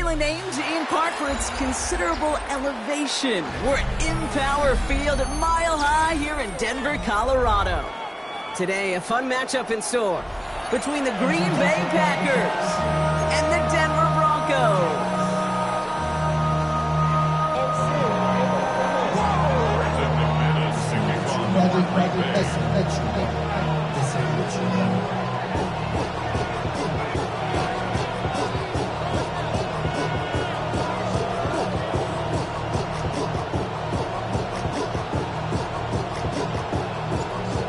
appealing name in part for its considerable elevation. We're at Empower Field at Mile High here in Denver, Colorado. Today, a fun matchup in store between the Green Bay Packers and the Denver Broncos.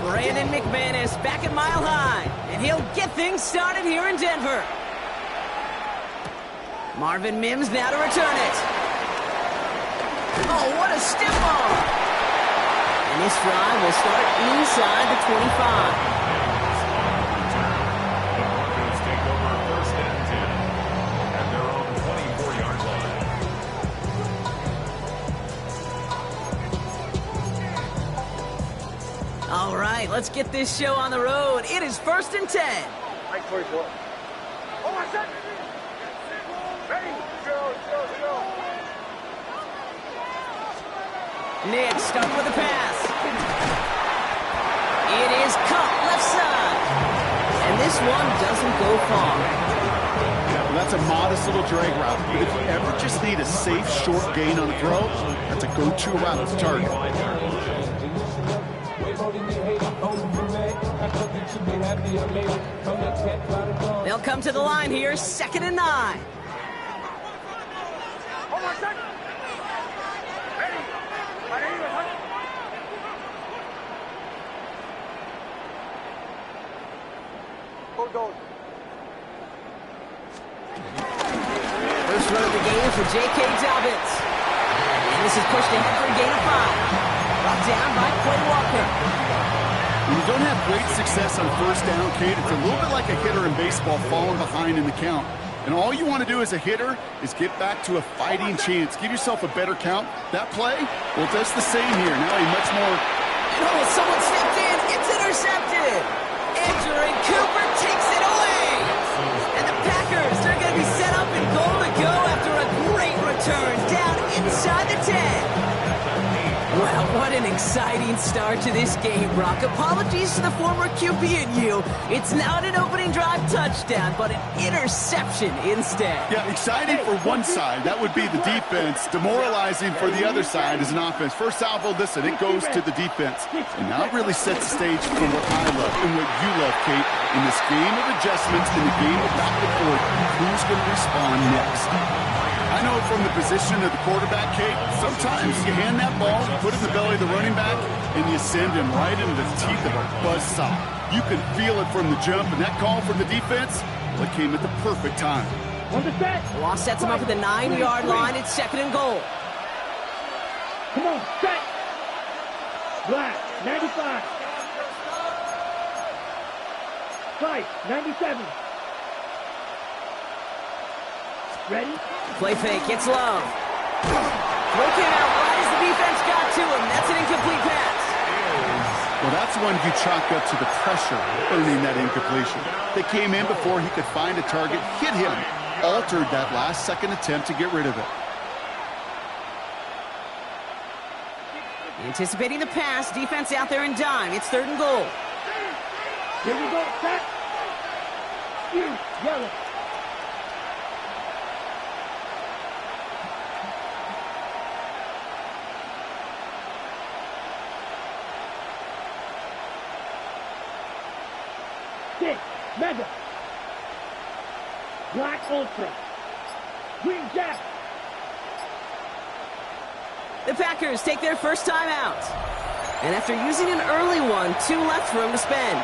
Brandon McManus back at Mile High, and he'll get things started here in Denver. Marvin Mims now to return it. Oh, what a stiff arm! And this drive will start inside the 25. Broncos take over first and 10 at their own 24-yard line. All right, let's get this show on the road. It is first and 10. Right 24. Oh, my son! Ready? Go. Nick stuck with the pass. It is caught left side. And this one doesn't go far. Well, that's a modest little drag route. But if you ever just need a safe, short gain on a throw, that's a go-to route to target. They'll come to the line here, 2nd and 9. Oh, my son! Ready? Go. First run of the game for J.K. Dobbins. And this is pushed ahead for a gain of 5. Brought down by Quay Walker. When you don't have great success on first down, Kate, it's a little bit like a hitter in baseball falling behind in the count. And all you want to do as a hitter is get back to a fighting chance. Give yourself a better count. That play, well, that's the same here. Now a much more... Oh, someone stepped in. It's intercepted. Andrew Cooper takes it away. And the Packers, they're going to be set up and goal to go after a great return down inside the 10. Well, what an exciting start to this game, Brock. Apologies to the former QB and you. It's not an opening drive touchdown, but an interception instead. Yeah, exciting for one side. That would be the defense. Demoralizing for the other side as an offense. First salvo, listen, it goes to the defense. And now it really sets the stage for what I love and what you love, Kate. In this game of adjustments, in the game of back and forth, who's going to respond next? I know from the position of the quarterback, Kate, sometimes you hand that ball, you put it in the belly of the running back, and you send him right into the teeth of a buzzsaw. You can feel it from the jump, and that call from the defense, well, it came at the perfect time. The loss sets him up at the 9-yard line. It's 2nd and goal. Come on, set. Black, 95. Price, 97. Ready? Play fake, it's low. Throw came out right as the defense got to him. That's an incomplete pass. Well, that's one you chalk up to the pressure earning that incompletion. They came in before he could find a target, hit him, altered that last-second attempt to get rid of it. Anticipating the pass, defense out there in dime. It's 3rd and goal. Here we go, set. You, yellow. Mega. Black Ultra. Green Jack. The Packers take their first time out. And after using an early one, 2 left for him to spend.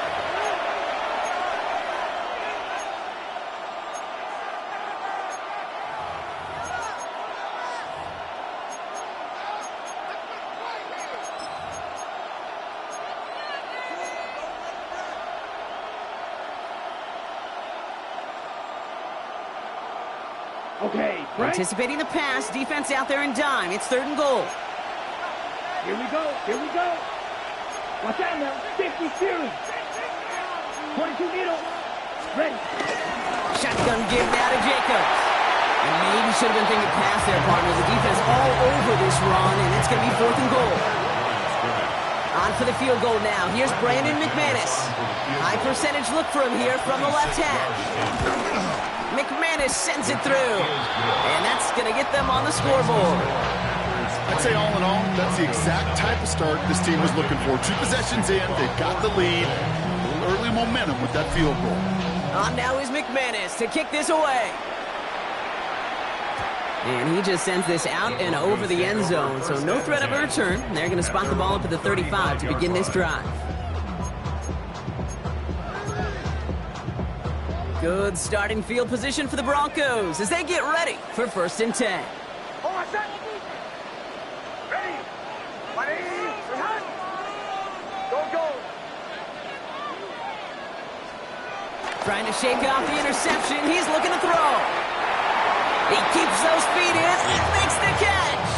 Okay, Frank. Anticipating the pass, defense out there in dime. It's 3rd and goal. Here we go. Watch out now. 50 Fury. 22 needle. Ready. Shotgun give now to Jacobs. And maybe should have been thinking pass there, partner. The defense all over this run, and it's going to be 4th and goal. On for the field goal now. Here's Brandon McManus. High percentage look for him here from the left hash. McManus sends it through. And that's going to get them on the scoreboard. I'd say all in all, that's the exact type of start this team was looking for. 2 possessions in, they've got the lead. A little early momentum with that field goal. On now is McManus to kick this away. And he just sends this out and over the end zone, so no threat of a return. They're going to spot the ball up at the 35 to begin this drive. Good starting field position for the Broncos as they get ready for 1st and 10. Trying to shake off the interception. He's looking to throw. He keeps those feet in and makes the catch.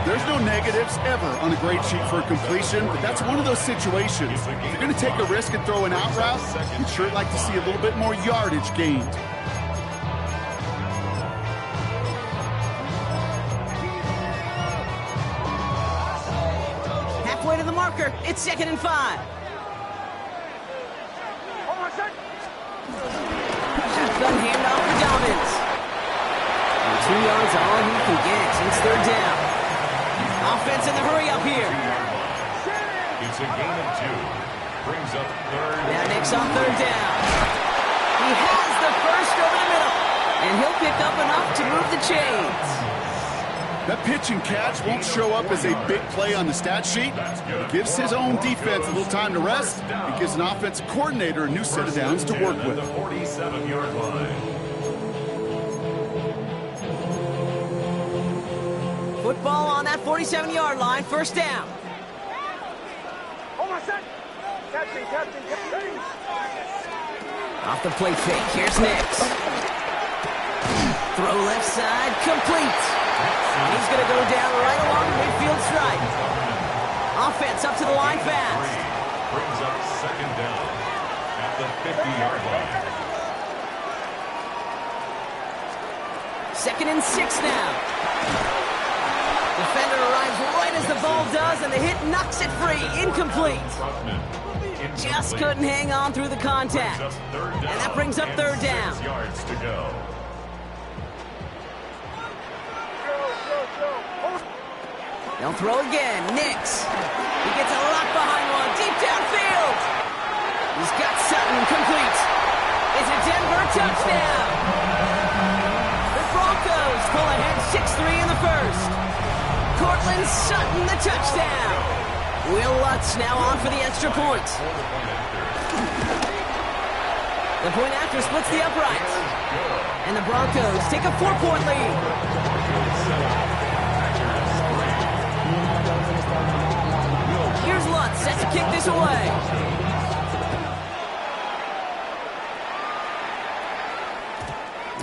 There's no negatives ever on a great sheet for a completion, but that's one of those situations. If you're going to take a risk and throw an out route, you'd sure like to see a little bit more yardage gained. Halfway to the marker. It's 2nd and 5. Shotgun handoff for Dobbins. 2 yards all he can get. It's 3rd down. Offense in the hurry up here. It's a gain of 2. Brings up 3rd. Now Nick's on 3rd down. He has the first over the middle. And he'll pick up enough to move the chains. That pitch and catch won't show up as a big play on the stat sheet. It gives his own defense a little time to rest. It gives an offensive coordinator a new set of downs to work with. The 47-yard line. Football on that 47-yard line. 1st down. Off the play fake. Here's Nix. Throw left side. Complete. And he's going to go down right along the midfield stripe. Offense up to the line fast. Brings up 2nd down at the 50-yard line. 2nd and 6 now. Defender arrives right as the ball does, and the hit knocks it free. Incomplete. Just couldn't hang on through the contact. And that brings up 3rd down. 6 yards to go. They'll throw again. Nix. He gets a lock behind one. Deep downfield. He's got Sutton complete. It's a Denver touchdown. The Broncos pull ahead 6-3 in the 1st. Cortland Sutton the touchdown. Will Lutz now on for the extra point. The point after splits the uprights. And the Broncos take a 4-point lead. Here's Lutz, set to kick this away.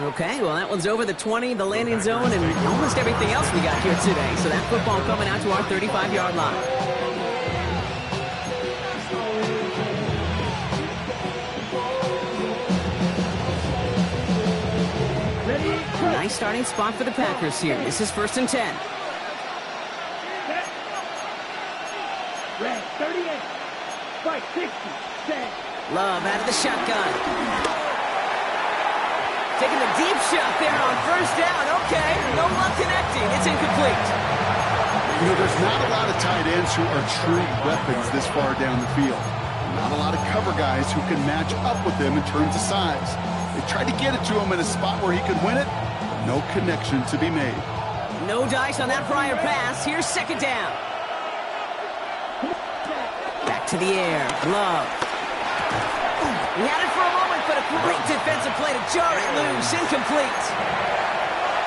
Okay, well, that one's over the 20, the landing zone, and almost everything else we got here today. So that football coming out to our 35-yard line. Nice starting spot for the Packers here. This is 1st and 10. Red, 38. Fight, 60. Set. Love out of the shotgun. Taking the deep shot there on 1st down. Okay, no luck connecting. It's incomplete. You know, there's not a lot of tight ends who are true weapons this far down the field. Not a lot of cover guys who can match up with them in terms of size. They tried to get it to him in a spot where he could win it. No connection to be made. No dice on that prior pass. Here's 2nd down. Back to the air. Love. He had it for a moment, but a great defensive play to jar it loose. Incomplete.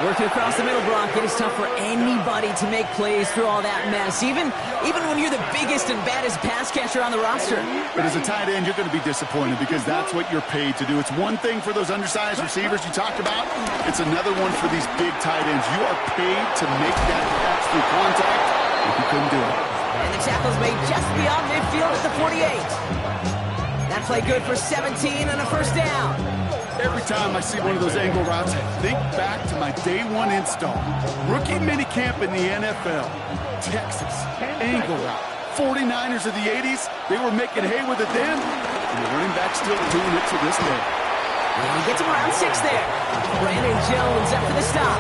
Working across the middle, Brock. It is tough for anybody to make plays through all that mess, even when you're the biggest and baddest pass catcher on the roster. But as a tight end, you're going to be disappointed because that's what you're paid to do. It's one thing for those undersized receivers you talked about. It's another one for these big tight ends. You are paid to make that catch through contact, if you couldn't do it. And the tackle's made just beyond midfield at the 48. That play good for 17 and a 1st down. Every time I see one of those angle routes, I think back to my day one install. Rookie minicamp in the NFL. Texas, angle route. 49ers of the 80s, they were making hay with it then, and the running back still doing it to this day. And he gets him around 6 there. Brandon Jones up for the stop.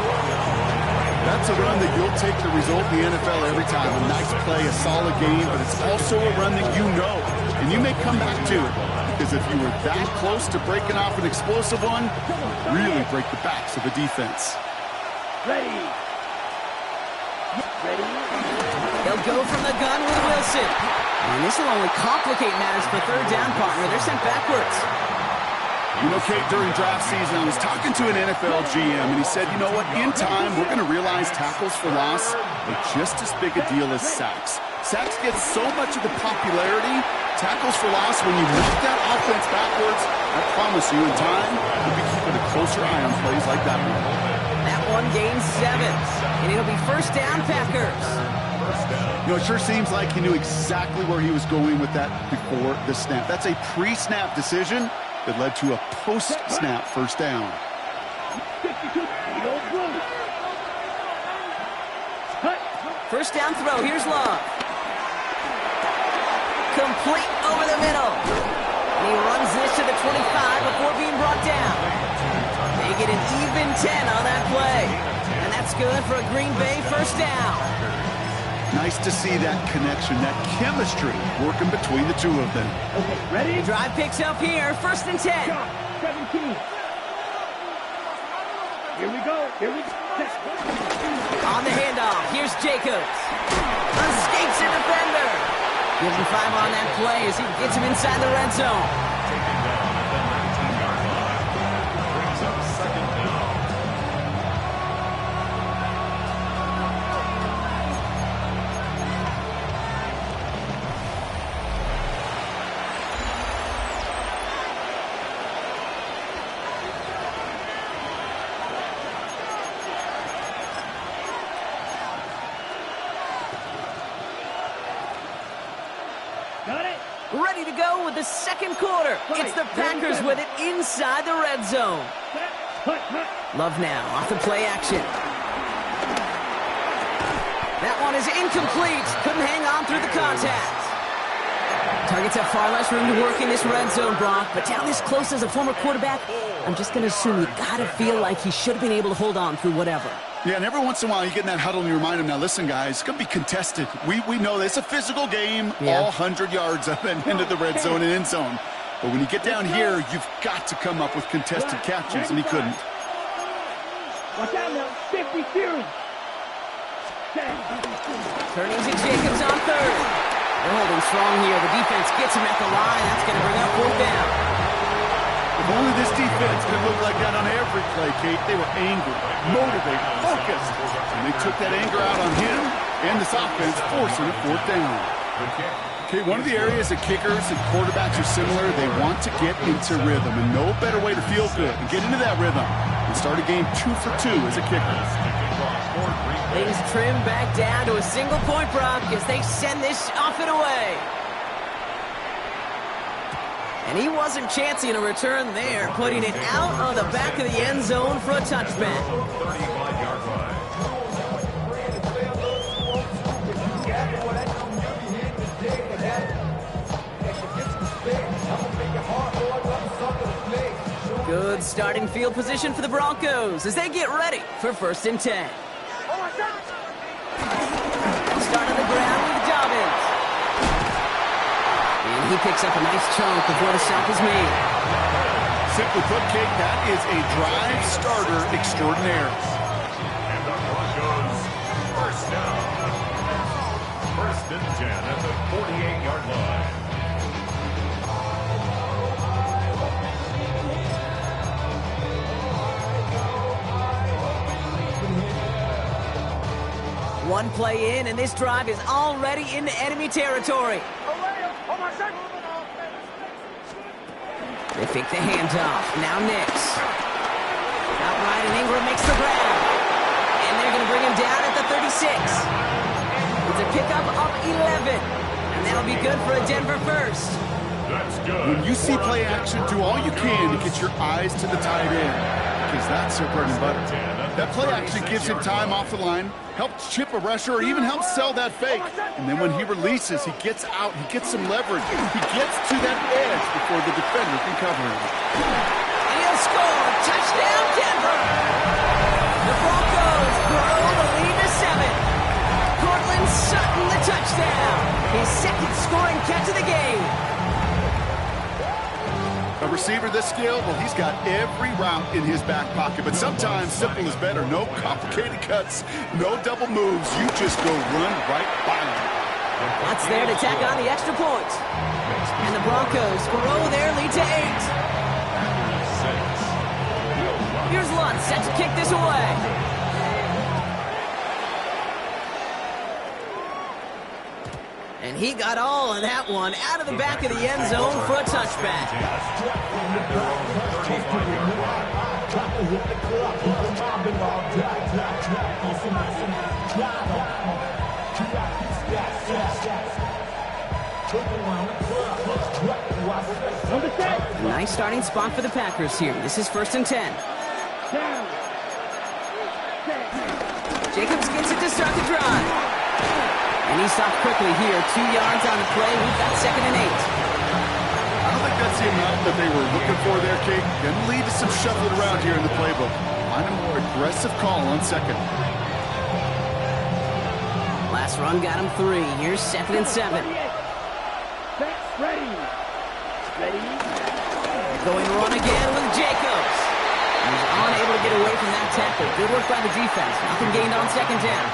That's a run that you'll take the result in the NFL every time. A nice play, a solid game, but it's also a run that you know, and you may come back to it. Because if you were that close to breaking off an explosive one, really break the backs of the defense. Ready. Ready. They'll go from the gun with Wilson. And this will only complicate matters for third down, partner. They're sent backwards. You know, Kate, during draft season, I was talking to an NFL GM, and he said, you know what, in time, we're going to realize tackles for loss are just as big a deal as sacks. Sacks get so much of the popularity. Tackles for loss, when you knock that offense backwards, I promise you, in time, we'll be keeping a closer eye on plays like that one. That one gains 7. And it'll be first down, Packers. You know, it sure seems like he knew exactly where he was going with that before the snap. That's a pre-snap decision that led to a post-snap first down. 52. First down throw. Here's Love. Complete over the middle. And he runs this to the 25 before being brought down. They get an even 10 on that play. And that's good for a Green Bay first down. Nice to see that connection, that chemistry working between the two of them. Okay, ready? Drive picks up here. First and 10. 17. Here we go. Here we go. On the handoff, here's Jacobs. Escapes a defender. Gives him 5 on that play as he gets him inside the red zone. Taken down at the 19-yard line. Brings up second down. Got it? Ready to go with the second quarter. It's the Packers with it inside the red zone. Love now off the play action. That one is incomplete. Couldn't hang on through the contact. Targets have far less room to work in this red zone, Brock, but down this close as a former quarterback, I'm just going to assume you got to feel like he should have been able to hold on through whatever. Yeah, and every once in a while you get in that huddle and you remind them, now listen, guys, it's going to be contested. We know this. It's a physical game, all 100 yards up and into the red zone and end zone. But when you get down here, you've got to come up with contested catches, and he couldn't. Watch out now. 50 series. Turning to Jacobs on third. They're holding strong here. The defense gets him at the line. That's going to bring up fourth down. If only this defense could look like that on every play, Kate. They were angry, motivated, focused. And they took that anger out on him and this offense, forcing a fourth down. Okay, one of the areas that kickers and quarterbacks are similar, they want to get into rhythm. And no better way to feel good and get into that rhythm than start a game 2 for 2 as a kicker. Things trim back down to a single point, Brock, as they send this off and away. And he wasn't chancing a return there, putting it out on the back of the end zone for a touchback. 35-yard line. Good starting field position for the Broncos as they get ready for first and 10. Start on the ground with Dobbins. And he picks up a nice chunk before the sack is made. Simply put, Kate, that is a drive starter extraordinaire. And the Broncos first down. First and 10 at the 48-yard line. One play in, and this drive is already into enemy territory. They fake the handoff. Now Nix. Outright, and Ingram makes the grab. And they're going to bring him down at the 36. It's a pickup of 11. And that'll be good for a Denver first. That's good. When you see play action, do all you can to get your eyes to the tight end, because that's their bread and butter. That play action gives him time off the line, helps chip a rusher, or even helps sell that fake. And then when he releases, he gets out, he gets some leverage. He gets to that edge before the defender can cover him. And he'll score. Touchdown, Denver. The Broncos grow the lead to 7. Cortland Sutton, the touchdown. His second scoring catch of the game. A receiver this skilled, well, he's got every route in his back pocket, but sometimes simple is better. No complicated cuts, no double moves. You just go run right by him. That's there to tack on the extra point. And the Broncos grow their lead to 8. Here's Lutz set to kick this away. And he got all of that one out of the back of the end zone for a touchback. A nice starting spot for the Packers here. This is 1st and 10. Jacobs gets it to start the drive. And he stopped quickly here. 2 yards on the play. We've got 2nd and 8. I don't think that's the amount that they were looking for there, Kate. Going to lead to some shuffling around here in the playbook. Find a more aggressive call on 2nd. Last run got him 3. Here's 2nd and 7. Ready. Going run again with Jacobs. He's unable to get away from that tackle. Good work by the defense. Nothing gained on 2nd down.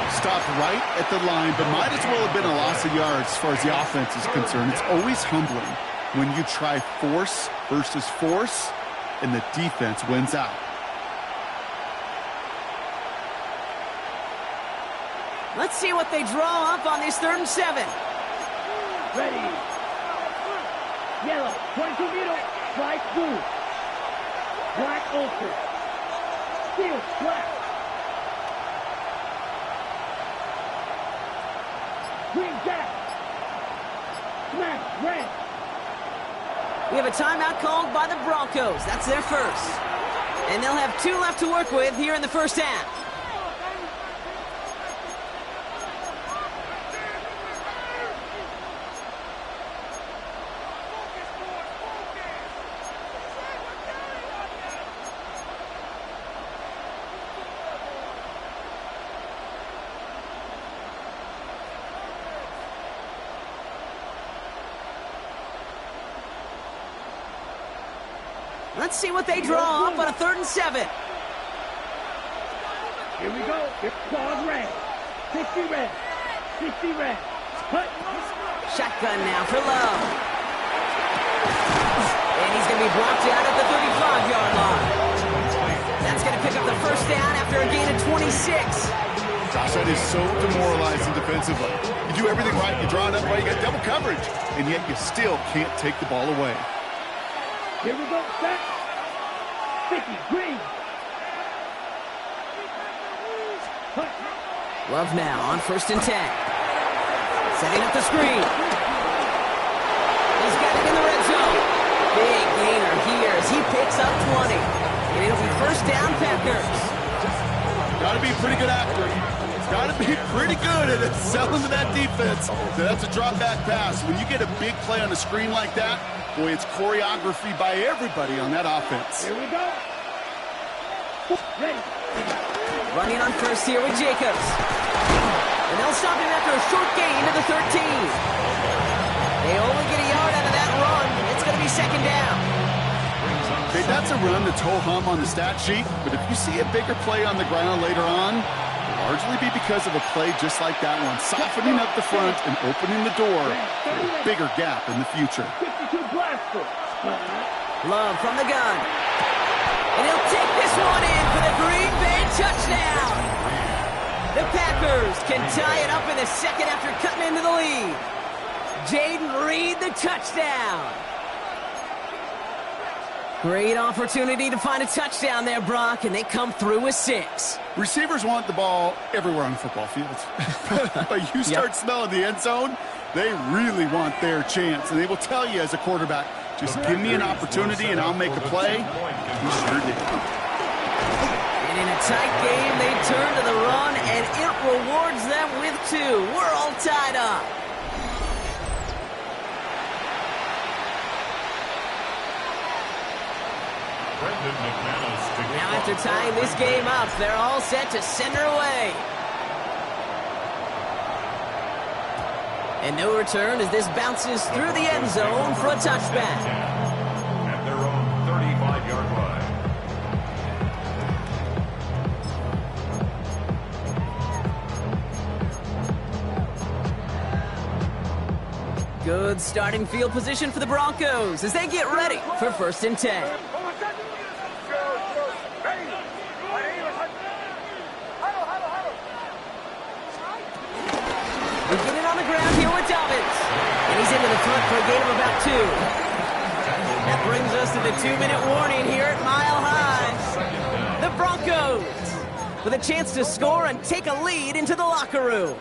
Stopped right at the line, but might as well have been a loss of yards as far as the offense is concerned. It's always humbling when you try force versus force, and the defense wins out. Let's see what they draw up on this 3rd and 7. Ready. Yellow. 22 middle. White blue. Black ultra. Steel black. Green jack. Smash red. We have a timeout called by the Broncos. That's their first. And they'll have 2 left to work with here in the first half. Let's see what they draw up on a 3rd and 7. Here we go. Claws red. 60 red. 60 red. Cut. Shotgun now for Love. And he's going to be blocked out at the 35-yard line. That's going to pick up the first down after a gain of 26. Josh, that is so demoralizing defensively. You do everything right, you draw it up right, you got double coverage, and yet you still can't take the ball away. Here we go. Set. 50 green. Cut. Love now on 1st and 10. Setting up the screen. He's got it in the red zone. Big gainer here as he picks up 20. And it'll be first down, Packers. Got to be a pretty good actor. Got to be pretty good at selling to that defense. That's a drop back pass. When you get a big play on the screen like that, boy, it's choreography by everybody on that offense. Here we go. Ready. Running on first here with Jacobs. And they'll stop him after a short gain to the 13. They only get a yard out of that run. It's going to be 2nd down. Okay, that's a run that's ho-hum on the stat sheet, but if you see a bigger play on the ground later on, it'll largely be because of a play just like that one, softening up the front and opening the door for a bigger gap in the future. 52 blaster. Love from the gun. And he'll take this one in for the Green Bay touchdown. The Packers can tie it up in the second after cutting into the lead. Jaden Reed, the touchdown. Great opportunity to find a touchdown there, Brock, and they come through with 6. Receivers want the ball everywhere on the football field. But you start smelling the end zone, they really want their chance. And they will tell you as a quarterback, just give me an opportunity and I'll make a play. He sure did. And in a tight game, they turn to the run, and it rewards them with 2. We're all tied up. Now after tying this game up, they're all set to send her away. And no return as this bounces through the end zone for a touchback. At their own 35-yard line. Good starting field position for the Broncos as they get ready for 1st and 10. We get it on the ground here with Dobbins. And he's into the front for a gain of about 2. That brings us to the 2-minute warning here at Mile High. The Broncos with a chance to score and take a lead into the locker room.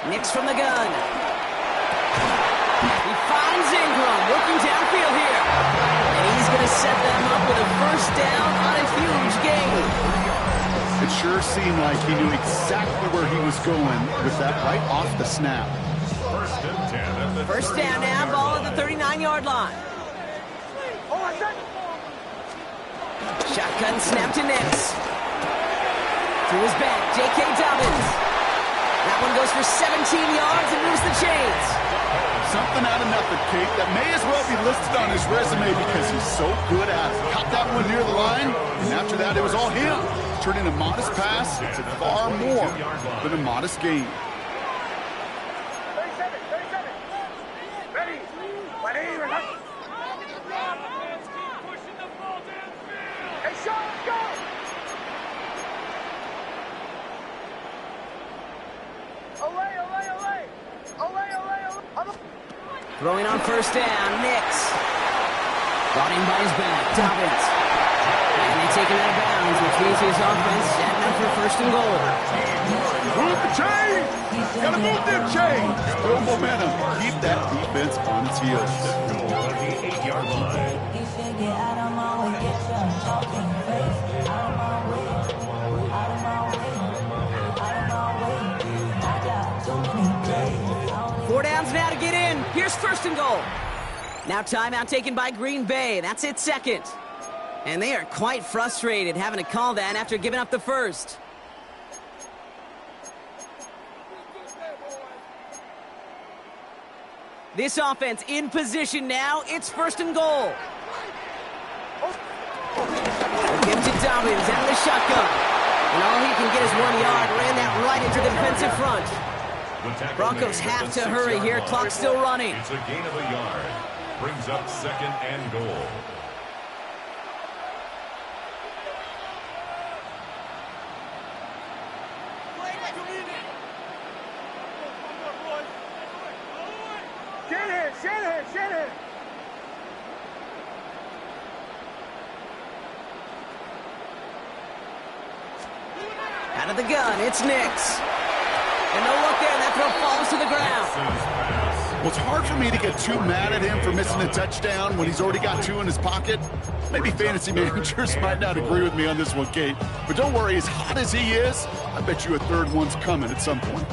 Nix from the gun. He finds Ingram working downfield here. And he's going to set them up with a 1st down on a huge gain. It sure seemed like he knew exactly where he was going with that right off the snap. 1st and 10 at the 1st down now, ball at the 39-yard line. Shotgun snap to Nix. To his back, J.K. Dobbins. That one goes for 17 yards and moves the chains. Something out of nothing, Kate, that may as well be listed on his resume because he's so good at it. Caught that one near the line, and after that, it was all him. Turning a modest pass to far more than a modest gain. 37. Ready. Hey, Sean, go! Throwing on 1st down, Nix. Brought in by his back, Dobbins. And they take him out of bounds, which means his offense setting up for 1st and goal. Move the chains! Gotta move them chains! Build momentum. Keep that defense on its heels. The 8-yard line. Out of my way, get your talking face. Out of my way, out of my way, out of my way. I got too many days. 4 downs now to get in. Here's 1st and goal. Now timeout taken by Green Bay. That's its 2nd. And they are quite frustrated having to call that after giving up the 1st. This offense in position now. It's 1st and goal. Give to Dobbins out of the shotgun. And all he can get is 1 yard. Ran that right into the defensive front. Broncos have to hurry here. Clock still running. It's a gain of a yard. Brings up 2nd and goal. Shanahan. Out of the gun, it's Nix. And no look there, that throw falls to the ground. Well, it's hard for me to get too mad at him for missing a touchdown when he's already got 2 in his pocket. Maybe fantasy managers might not agree with me on this one, Kate. But don't worry, as hot as he is, I bet you a 3rd one's coming at some point.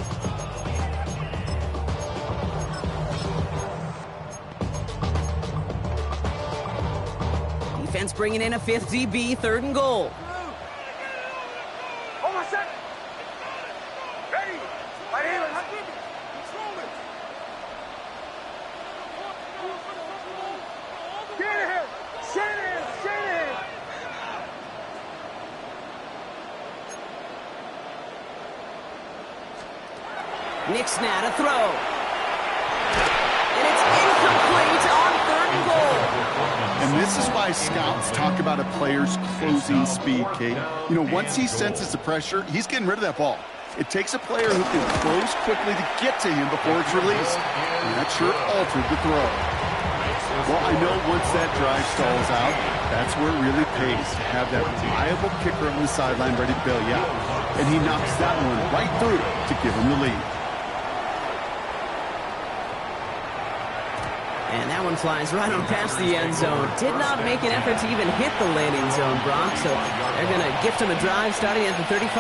Defense bringing in a 5th DB, 3rd and goal. Hold on a second. Ready. Right here. Shanahan. Nix now to throw. And it's incomplete on 3rd and goal. And this is why scouts talk about a player's closing speed, Kate. You know, once he senses the pressure, he's getting rid of that ball. It takes a player who can close quickly to get to him before it's released. And that sure altered the throw. Well, I know once that drive stalls out, that's where it really pays to have that reliable kicker on the sideline ready to bail you out. And he knocks that one right through to give him the lead. And that one flies right on past the end zone. Did not make an effort to even hit the landing zone, Brock. So they're going to gift him a drive starting at the 35.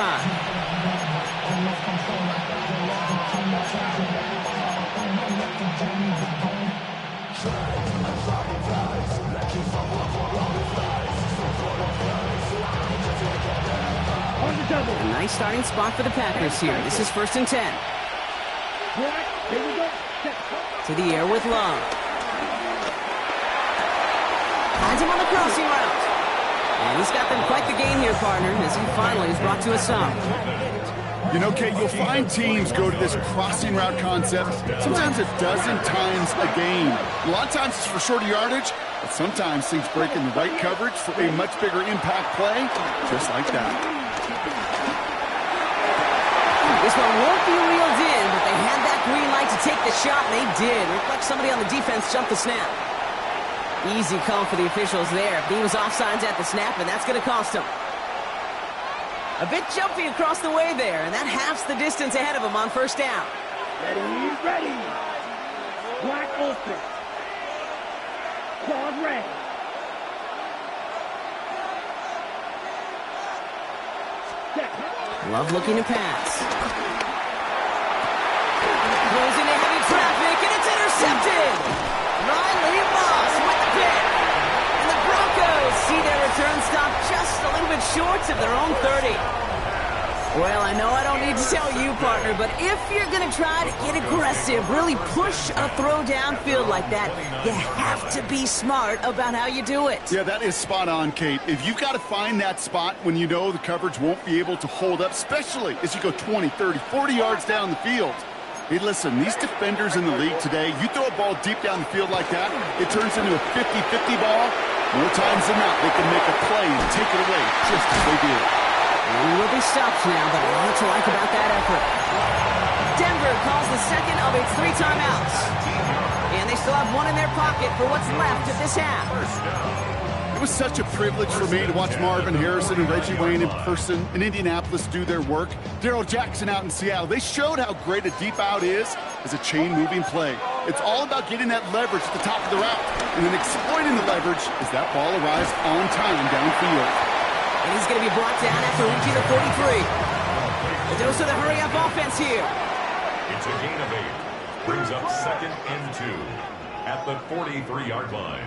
A nice starting spot for the Packers here. This is 1st and 10. To the air with Love. Finds him on the crossing route. And he's got them quite the game here, partner, as he finally is brought to a stop. You know, Kate, you'll find teams go to this crossing route concept sometimes a dozen times a game. A lot of times it's for shorter yardage, but sometimes things break in the right coverage for a much bigger impact play, just like that. This one won't be reeled in, but they had that green light to take the shot, and they did. Looked like somebody on the defense jumped the snap. Easy call for the officials there. He was offsides at the snap, and that's going to cost him. A bit jumpy across the way there, and that halves the distance ahead of him on 1st down. Ready. Black ultra. Claude red. Love looking to pass. Throws into heavy traffic, and it's intercepted. Riley Moss with the pick. And the Broncos see their return stop just a little bit short of their own 30. Well, I know I don't need to tell you, partner, but if you're going to try to get aggressive, really push a throw downfield like that, you have to be smart about how you do it. Yeah, that is spot on, Kate. If you've got to find that spot when you know the coverage won't be able to hold up, especially as you go 20, 30, 40 yards down the field. Hey, listen, these defenders in the league today, you throw a ball deep down the field like that, it turns into a 50-50 ball. More times than not, they can make a play and take it away just as they did. He will be stopped now, but a lot to like about that effort. Denver calls the second of its 3 timeouts. And they still have one in their pocket for what's left of this half. It was such a privilege for me to watch Marvin Harrison and Reggie Wayne in person in Indianapolis do their work. Darrell Jackson out in Seattle. They showed how great a deep out is as a chain-moving play. It's all about getting that leverage at the top of the route and then exploiting the leverage as that ball arrives on time downfield. And he's going to be brought down after reaching the 43. The dose of the hurry-up offense here. It's a gain of 8. Brings up 2nd and 2 at the 43-yard line.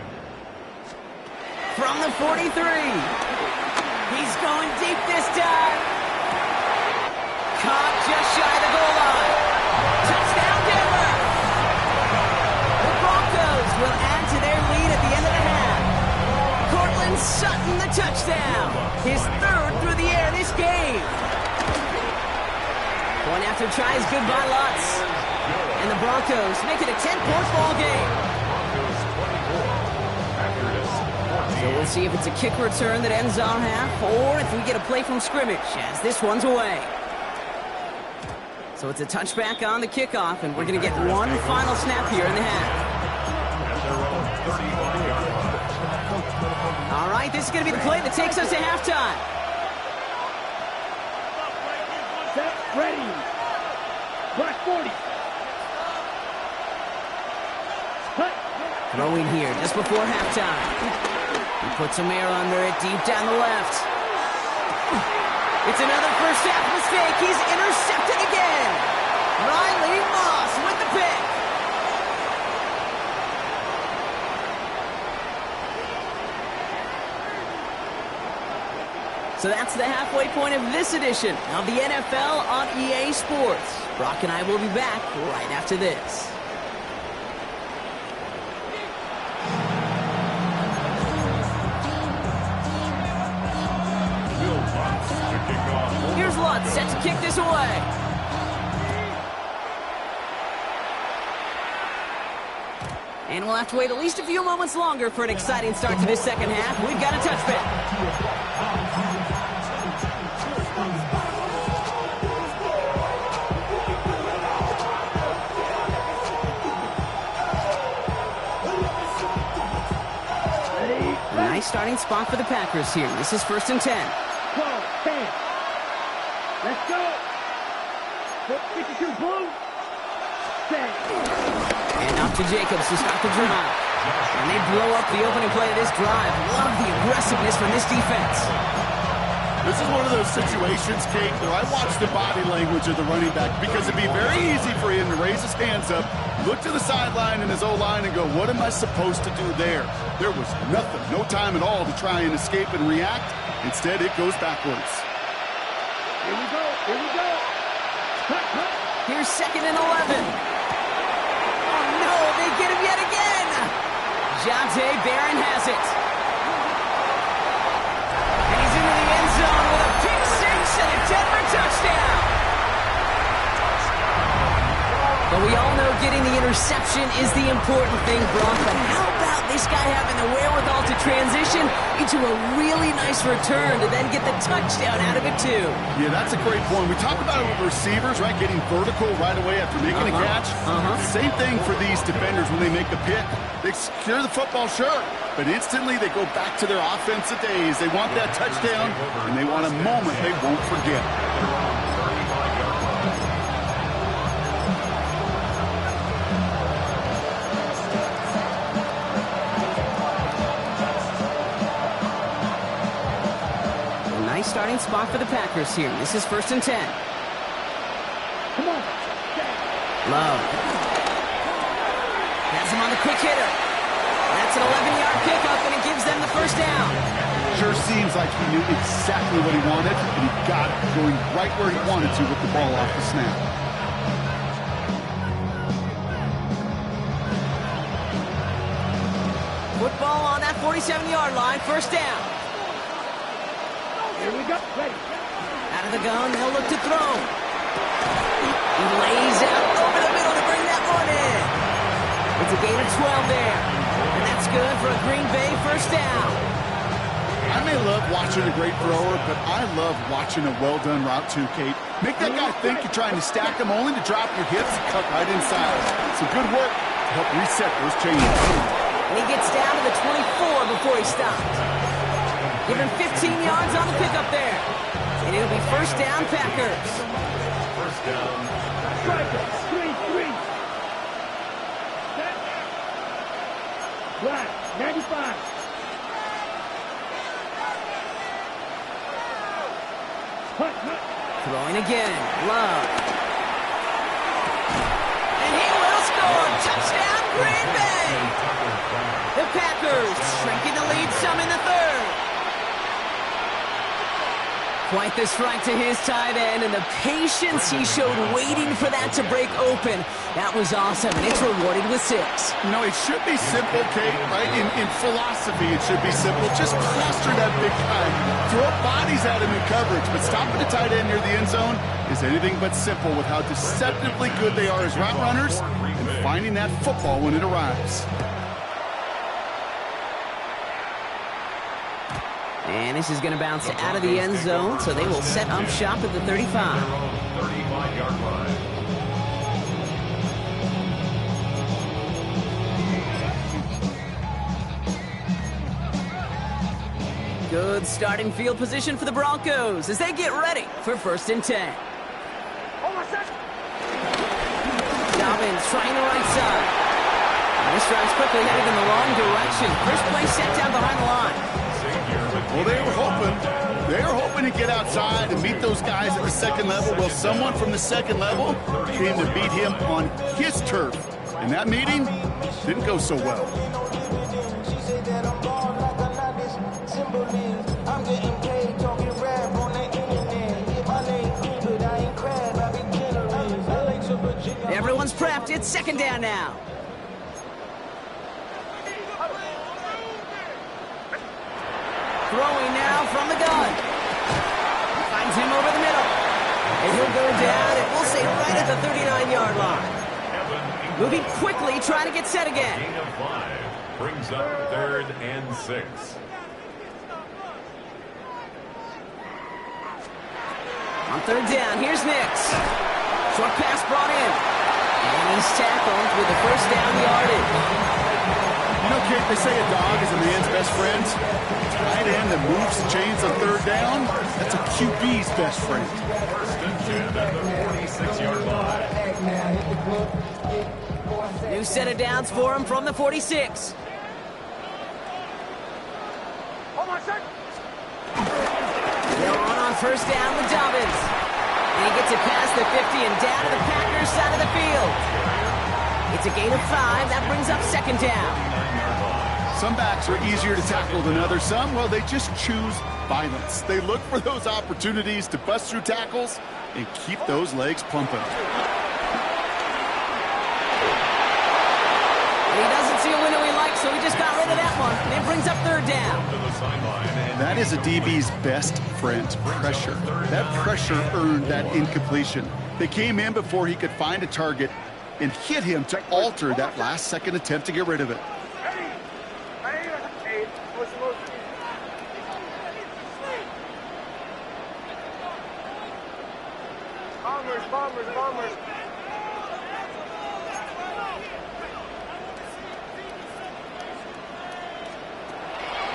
From the 43. He's going deep this time. Caught just shy of the goal line. Touchdown, Denver. The Broncos will add to their lead at the end of the half. Cortland Sutton the touchdown. His 3rd through the air this game. Point after try is good by Lutz. And the Broncos make it a 10-point ball game. So we'll see if it's a kick return that ends our half or if we get a play from scrimmage as this one's away. So it's a touchback on the kickoff, and we're going to get one final snap here in the half. All right, this is going to be the play that takes us to halftime. Set, ready. Black 40. Throwing here just before halftime. He puts some air under it deep down the left. It's another first half mistake. He's intercepted again. Riley Moss with the pick. So that's the halfway point of this edition of the NFL on EA Sports. Brock and I will be back right after this. Here's Lutz set to kick this away. And we'll have to wait at least a few moments longer for an exciting start to this second half. We've got a touchback. starting spot for the Packers here. This is 1st and 10. 12, 10. Let's go. 52 blue. Set. And up to Jacobs to start the drive. And they blow up the opening play of this drive. Love the aggressiveness from this defense. This is one of those situations, Kate, where I watch the body language of the running back because it'd be very easy for him to raise his hands up, look to the sideline and his O-line and go, what am I supposed to do there? There was nothing, no time at all to try and escape and react. Instead, it goes backwards. Here we go. Here we go. Cut, cut. Here's 2nd and 11. Oh, no, they get him yet again. Jonte Barron has it. And he's into the end zone with a pick six and a Denver touchdown. But we all know getting the interception is the important thing, Brock. But how about this guy having the wherewithal to transition into a really nice return to then get the touchdown out of it, too? Yeah, that's a great point. We talk about it with receivers, right, getting vertical right away after making a catch. Same thing for these defenders when they make the pick. They secure the football, sure, but instantly they go back to their offensive days. They want that touchdown, and they want a moment they won't forget. Nice starting spot for the Packers here. This is 1st and 10. Come on. Love. Has him on the quick hitter. That's an 11-yard pickup, and it gives them the first down. Sure seems like he knew exactly what he wanted, and he got it, going right where he wanted to with the ball off the snap. Football on that 47-yard line, first down. Here we go. Ready. Out of the gun, they'll look to throw. He lays out over the middle to bring that one in. It's a gain of 12 there. And that's good for a Green Bay first down. I may love watching a great thrower, but I love watching a well-done route too, Kate. Make that guy think you're trying to stack him only to drop your hips and cut right inside. Some good work to help reset those chains. And he gets down to the 24 before he stops. Give him 15 yards on the pickup there. And it'll be first down, Packers. First down. Striker. 3-3. Set. Black. 95. Hut, hut. Throwing again. Love. And he will score. Touchdown, Green Bay. The Packers shrinking the lead some in the third. Quite the strike to his tight end, and the patience he showed waiting for that to break open. That was awesome, and it's rewarded with 6. You know, it should be simple, Kate, right? In philosophy, it should be simple. Just cluster that big guy. Throw bodies at him in coverage, but stopping the tight end near the end zone is anything but simple with how deceptively good they are as route runners and finding that football when it arrives. And this is going to bounce out of the end zone, so they will set up shop at the 35. 35-yard line. Good starting field position for the Broncos as they get ready for 1st and 10. Dobbins trying the right side. And this drive's quickly headed in the wrong direction. First play set down behind the line. Well, they were hoping to get outside and meet those guys at the second level. Well, someone from the second level came to beat him on his turf. And that meeting didn't go so well. Everyone's prepped. It's second down now. Throwing now from the gun. Finds him over the middle. And he'll go down, and we'll say right at the 39-yard line. Moving quickly, trying to get set again. Gain of 5 brings up 3rd and 6. On 3rd down, here's Nix. Short pass brought in. And he's tackled with the first down yardage. You know, Kate, they say a dog is a man's best friend. Tight end that moves the chains on third down, that's a QB's best friend. First and 10 at the 46-yard line. New set of downs for him from the 46. They're on first down with Dobbins. And he gets it past the 50 and down to the Packers side of the field. It's a gain of 5. That brings up second down. Some backs are easier to tackle than others. Some, well, they just choose violence. They look for those opportunities to bust through tackles and keep those legs pumping. And he doesn't see a window he likes, so he just got rid of that one. And it brings up third down. That is a DB's best friend, pressure. That pressure earned that incompletion. They came in before he could find a target and hit him to alter that last-second attempt to get rid of it. Bombers.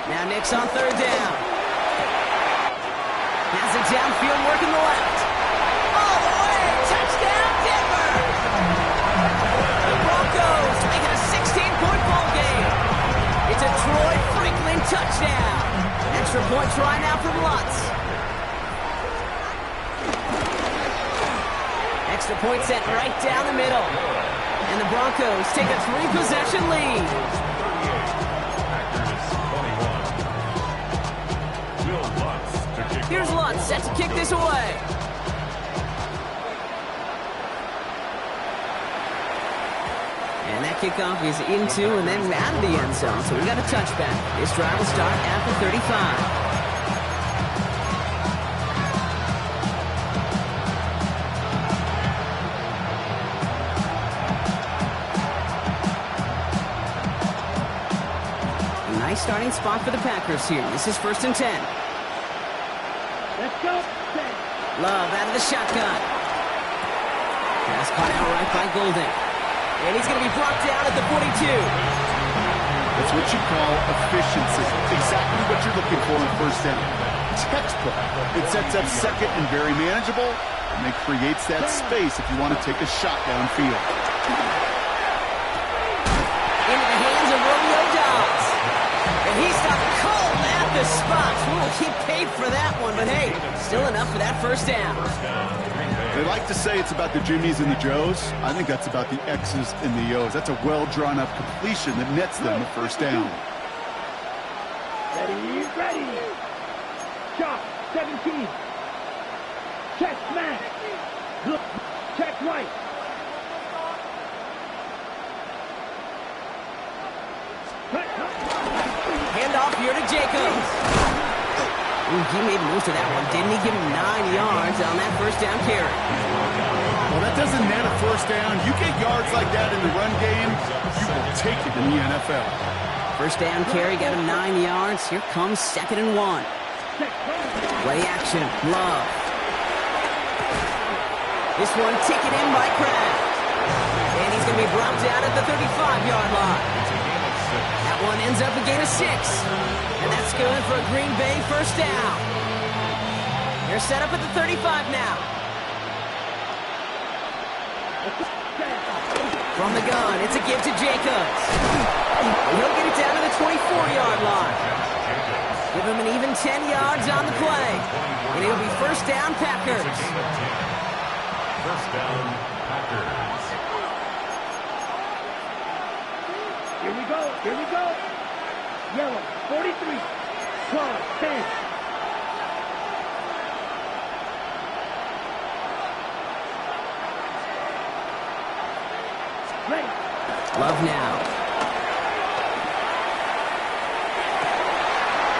Now Nick's on third down. Has it downfield, working the left. All the way, touchdown Denver! The Broncos make it a 16-point ball game. It's a Troy Franklin touchdown. Extra point try now from Lutz. Extra point set right down the middle. And the Broncos take a 3-possession lead. Here's Lutz set to kick this away. And that kickoff is into and then out of the end zone. So we got a touchback. This drive will start at the 35. Nice starting spot for the Packers here. This is 1st and 10. Let's go. Love out of the shotgun. Pass caught out right by Golden. And he's going to be brought down at the 42. That's what you call efficiency. Exactly what you're looking for in first down. Textbook. It sets up second and very manageable, and it creates that space if you want to take a shot downfield. Into the hands of Romeo Dobbs. And he stopped cold at the spot. Ooh, he paid for that one, but hey, still enough for that first down. They like to say it's about the Jimmies and the Joes. I think that's about the X's and the O's. That's a well-drawn-up completion that nets them the first down. Ready. Shot, 17. Check smash. Look, check right. Handoff here to Jacobs. Ooh, he made most of that one, didn't he? Give him 9 yards on that first down carry. Well, that doesn't net a first down. You get yards like that in the run game, you will take it in the NFL. First down carry, got him 9 yards. Here comes 2nd and 1. Play action, Love. This one taken in by Kraft. And he's going to be brought down at the 35-yard line. That one ends up a gain of 6. And that's good for a Green Bay first down. They're set up at the 35 now. From the gun, it's a give to Jacobs. He'll get it down to the 24-yard line. Give him an even 10 yards on the play. And it'll be first down Packers. First down, Packers. Here we go. Yellow, 43. Claw, 10. Ready. Love now.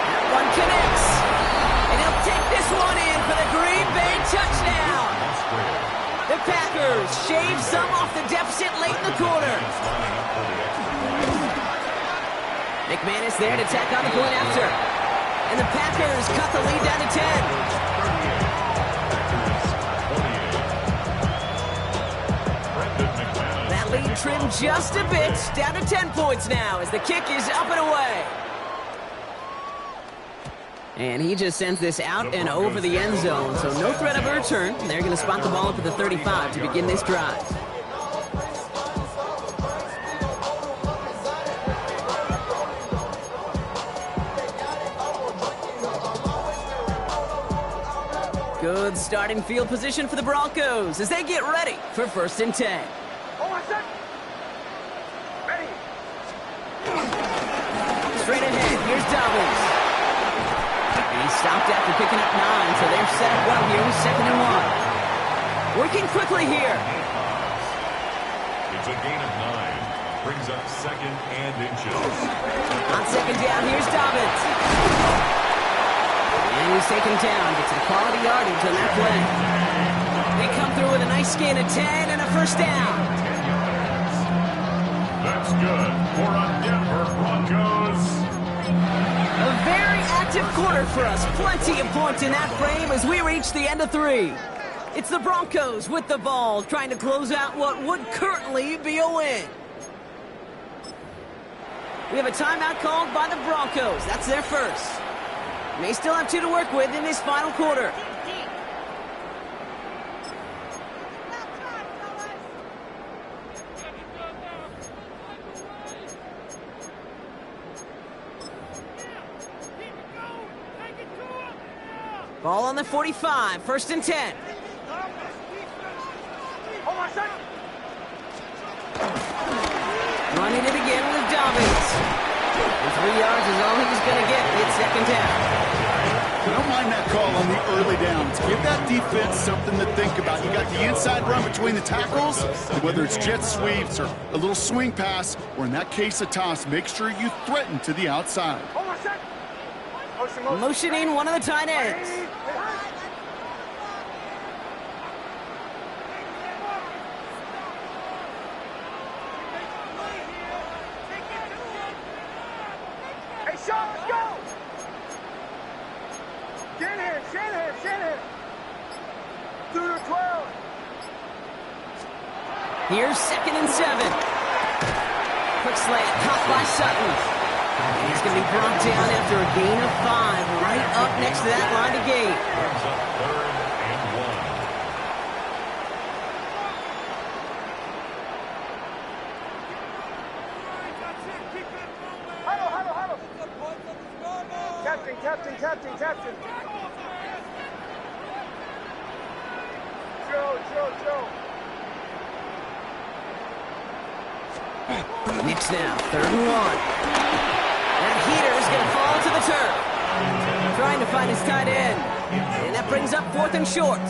That one connects. And he'll take this one in for the Green Bay touchdown. The Packers shave some off the deficit late in the quarter. McManus there to tack on the point after. And the Packers cut the lead down to 10. That lead trimmed just a bit. Down to 10 points now as the kick is up and away. And he just sends this out and over the end zone, so no threat of a return. They're going to spot the ball up at the 35 to begin this drive. Good starting field position for the Broncos as they get ready for 1st and 10. Straight ahead, here's Dobbins. He's stopped after picking up 9, so they're set up well here with 2nd and 1. Working quickly here. It's a gain of 9. Brings up 2nd and inches. On 2nd down, here's Dobbins. And he's taken down. Gets a quality yardage on that play. They come through with a nice gain of 10 and a 1st down. That's good for a Denver Broncos. A very active quarter for us. Plenty of points in that frame as we reach the end of 3. It's the Broncos with the ball, trying to close out what would currently be a win. We have a timeout called by the Broncos. That's their first. They still have 2 to work with in this final quarter. Ball on the 45, 1st and 10. Running it again with Dobbins. And 3 yards is all he's going to get. It's 2nd down. I don't mind that call on the early downs. Give that defense something to think about. You got the inside run between the tackles, and whether it's jet sweeps or a little swing pass, or in that case a toss, make sure you threaten to the outside. Motioning one of the tight ends. Hey, Sean, let's go! Shanahan! 2 to 12. Here's 2nd and 7. Quick slant, caught by Sutton. And he's going to be brought down after a gain of 5, right up next to that line of gain. Brings up 3rd and 1. Huddle. Captain. Joe. Knicks now, 3rd and 1. That heater is going to fall to the turf. Trying to find his tight end. And that brings up 4th and short.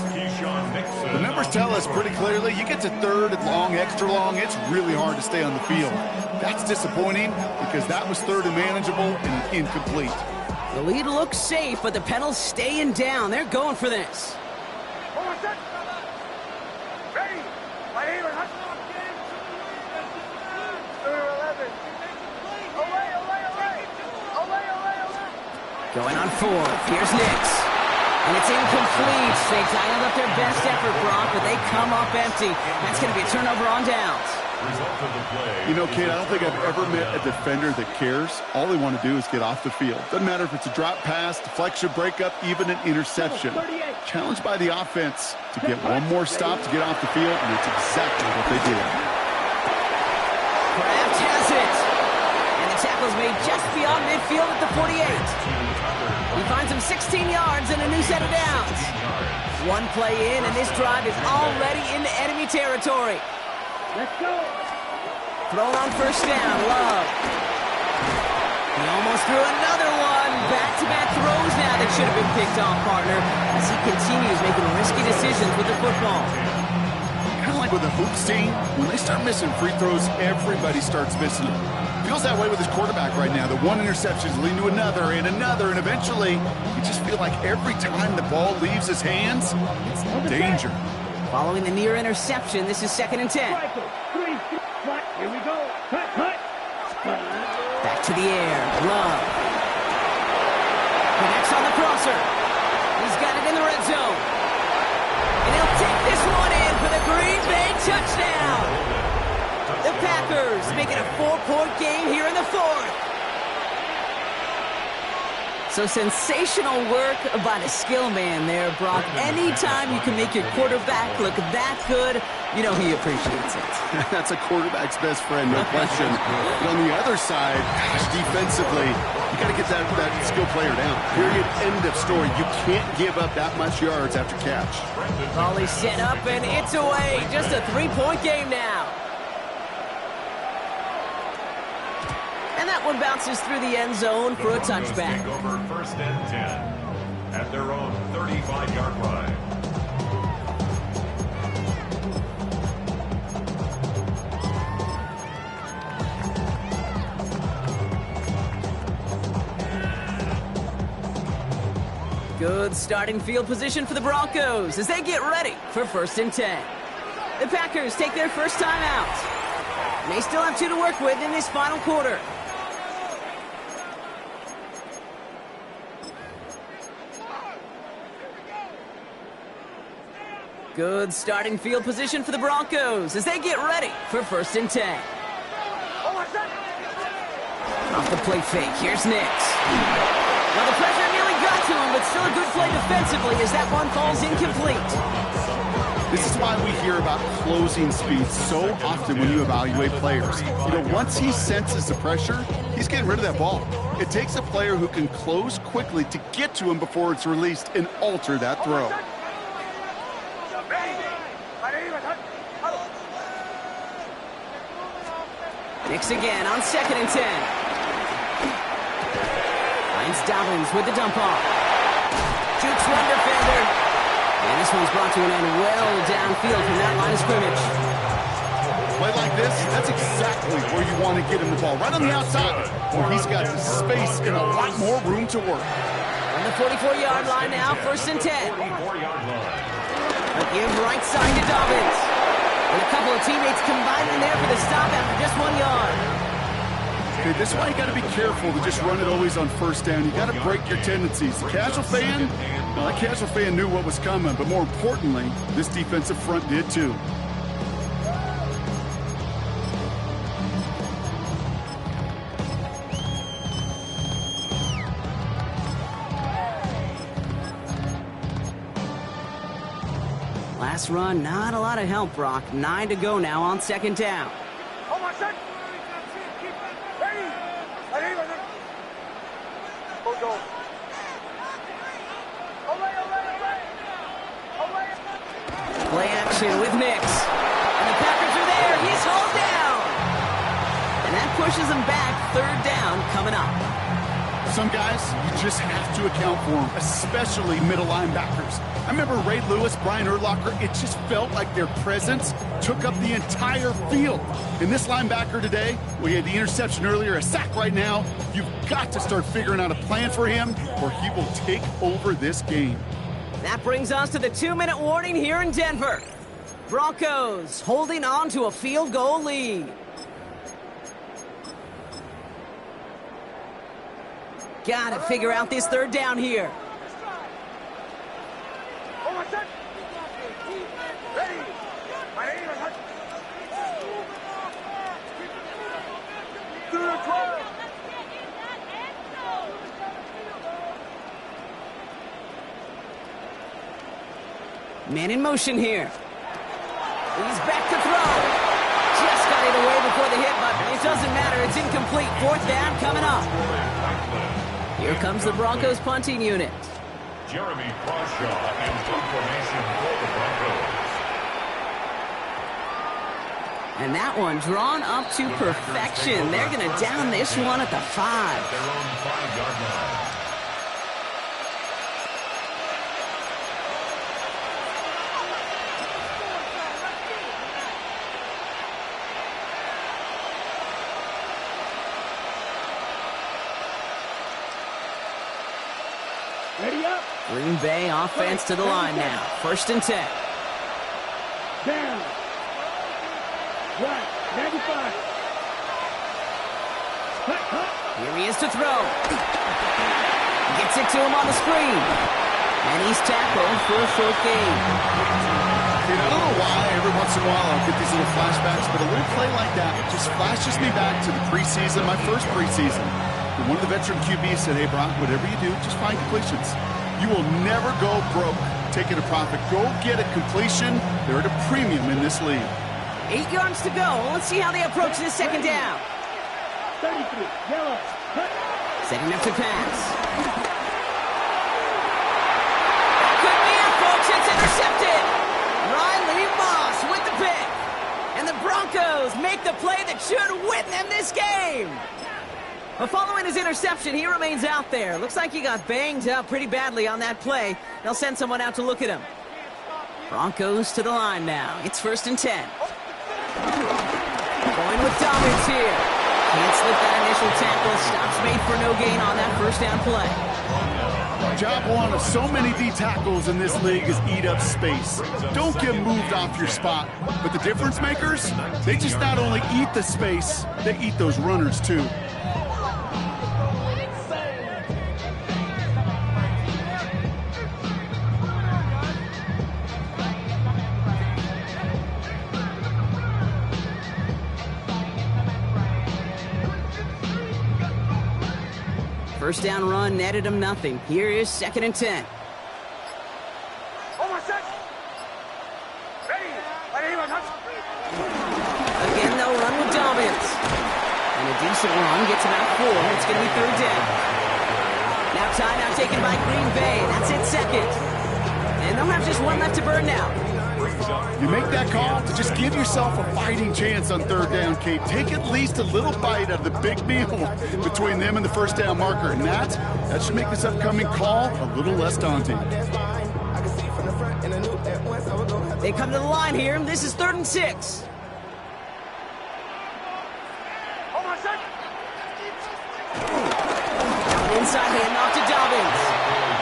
The numbers tell us pretty clearly, you get to 3rd and long, extra long, it's really hard to stay on the field. That's disappointing because that was 3rd and manageable and incomplete. The lead looks safe, but the Penals staying down. They're going for this. Ready? Right here, Going on 4. Here's Nix. And it's incomplete. They dialed up their best effort, Brock, but they come up empty. That's going to be a turnover on downs. You know, Kate, I don't think I've ever met a defender that cares. All they want to do is get off the field. Doesn't matter if it's a drop pass, deflection, breakup, even an interception. Challenged by the offense to get one more stop to get off the field, and it's exactly what they did. Kraft has it. And the tackle's made just beyond midfield at the 48. He finds him 16 yards and a new set of downs. One play in, and this drive is already into enemy territory. Let's go. Thrown on 1st down, Love. He almost threw another one. Back-to-back throws now that should have been picked off, partner, as he continues making risky decisions with the football. Kind of like with a hoops team, when they start missing free throws, everybody starts missing them. Feels that way with his quarterback right now. The one interception lead to another, and eventually, you just feel like every time the ball leaves his hands, it's danger. Following the near interception, this is 2nd and 10. Here we go. Cut. Back to the air. Love. Connects on the crosser. He's got it in the red zone. And he'll take this one in for the Green Bay touchdown. The Packers Packers make it a 4-point game here in the fourth. So sensational work by the skill man there, Brock. Anytime you can make your quarterback look that good, you know he appreciates it. That's a quarterback's best friend, no question. But on the other side, gosh, defensively, you got to get that skill player down. Period, end of story. You can't give up that much yards after catch. Volley set up, and it's away. Just a 3-point game now. And that one bounces through the end zone for a touchback. Take over 1st and 10 at their own 35-yard line. Good starting field position for the Broncos as they get ready for 1st and 10. The Packers take their first time out. They still have 2 to work with in this final quarter. Good starting field position for the Broncos as they get ready for 1st and 10. Off the play fake, here's Nix. Well, the pressure nearly got to him, but still a good play defensively as that one falls incomplete. This is why we hear about closing speed so often when you evaluate players. You know, once he senses the pressure, he's getting rid of that ball. It takes a player who can close quickly to get to him before it's released and alter that throw. Nix again on 2nd and 10. Finds Dobbins with the dump off. Jukes one defender. And this one's brought to an end well downfield from that line of scrimmage. Play like this, that's exactly where you want to get him the ball. Right on the outside, where he's got the space and a lot more room to work. On the 44-yard line now, 1st and 10. 44-yard line. A give right side to Dobbins. And a couple of teammates combining there for the stop after just 1 yard. Okay, this is why you got to be careful to just run it always on 1st down. You got to break your tendencies. The casual fan, well, that casual fan knew what was coming, but more importantly, this defensive front did too. Last run, not a lot of help, Brock. 9 to go now on 2nd down. Play action with Nix. And the Packers are there. He's hauled down. And that pushes him back. 3rd down coming up. Some guys, you just have to account for them, especially middle linebackers. I remember Ray Lewis, Brian Urlacher, it just felt like their presence took up the entire field. And this linebacker today, we had the interception earlier, a sack right now. You've got to start figuring out a plan for him or he will take over this game. That brings us to the 2-minute warning here in Denver. Broncos holding on to a field goal lead. Gotta figure out this 3rd down here. Man in motion here. He's back to throw. Just got it away before the hit, but it doesn't matter. It's incomplete. 4th down coming up. Here comes the Broncos punting unit. Jeremy Crawshaw in full formation for the Broncos. And that one drawn up to perfection. They're going to down this one at the 5. Their own 5-yard line. Ready up. Green Bay offense to the line now. 1st and 10. Down. Right. 95. Cut. Here he is to throw. Gets it to him on the screen. And he's tackled for a 4th gain. I don't know why every once in a while I'll get these little flashbacks, but a little play like that just flashes me back to the preseason, my first preseason. And one of the veteran QBs said, hey, Brock, whatever you do, just find completions. You will never go broke taking a profit. Go get a completion. They're at a premium in this league. 8 yards to go. Let's see how they approach this second down. 33, yellow, cut. Setting up to pass. Could be it, folks. It's intercepted. Riley Moss with the pick. And the Broncos make the play that should win them this game. But following his interception, he remains out there. Looks like he got banged up pretty badly on that play. They'll send someone out to look at him. Broncos to the line now. It's 1st and 10. Going with Dobbins here. Can't slip that initial tackle. Stops made for no gain on that first down play. Job one of so many D tackles in this league is eat up space. Don't get moved off your spot. But the difference makers, they just not only eat the space, they eat those runners too. First down run netted him nothing. Here is 2nd and 10. Again, they'll run with Dobbins. And a decent run gets him out 4. It's going to be 3rd down. Now timeout taken by Green Bay. That's it, 2nd. And they'll have just one left to burn now. You make that call to just give yourself a fighting chance on 3rd down, Kate. Take at least a little bite out of the big meal between them and the first down marker. And that should make this upcoming call a little less daunting. They come to the line here. This is 3rd and 6. Inside handoff to Dobbins.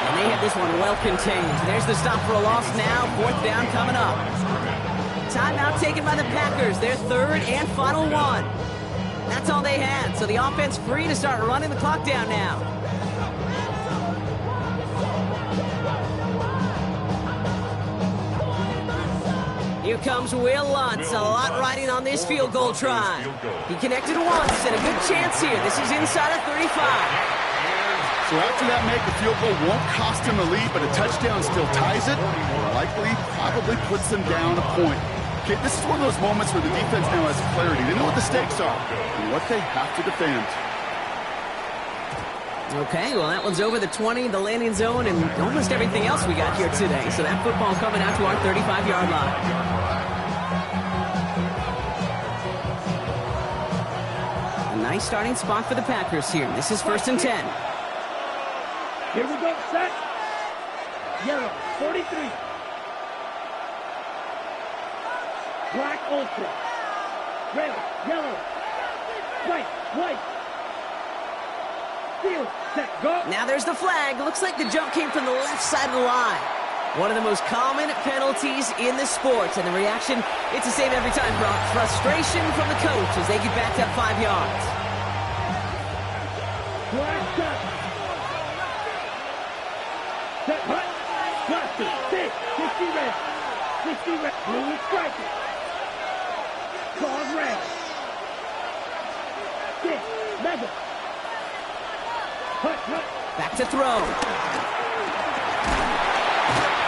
And they have this one well contained. There's the stop for a loss now. 4th down coming up. Timeout taken by the Packers. Their 3rd and final one. That's all they had. So the offense free to start running the clock down now. Here comes Will Lutz. A lot riding on this field goal try. He connected once and a good chance here. This is inside of 35. So after that make, the field goal won't cost him a lead, but a touchdown still ties it, or likely probably puts them down a point. Okay, this is one of those moments where the defense now has clarity. They know what the stakes are and what they have to defend. Okay, well, that one's over the 20, the landing zone, and almost everything else we got here today. So that football coming out to our 35-yard line. A nice starting spot for the Packers here. This is 1st and 10. Here we go, set. Yellow, 43. Black ultra. Red, yellow. White. Field, set, go. Now there's the flag. Looks like the jump came from the left side of the line. One of the most common penalties in the sport. And the reaction, it's the same every time, Brock. Frustration from the coach as they get backed up 5 yards. Black set. Set, hut. Blaster, 6, 60 red. 60 red. Blue is striking. Claws red. 6, mega. Hut. Back to throw.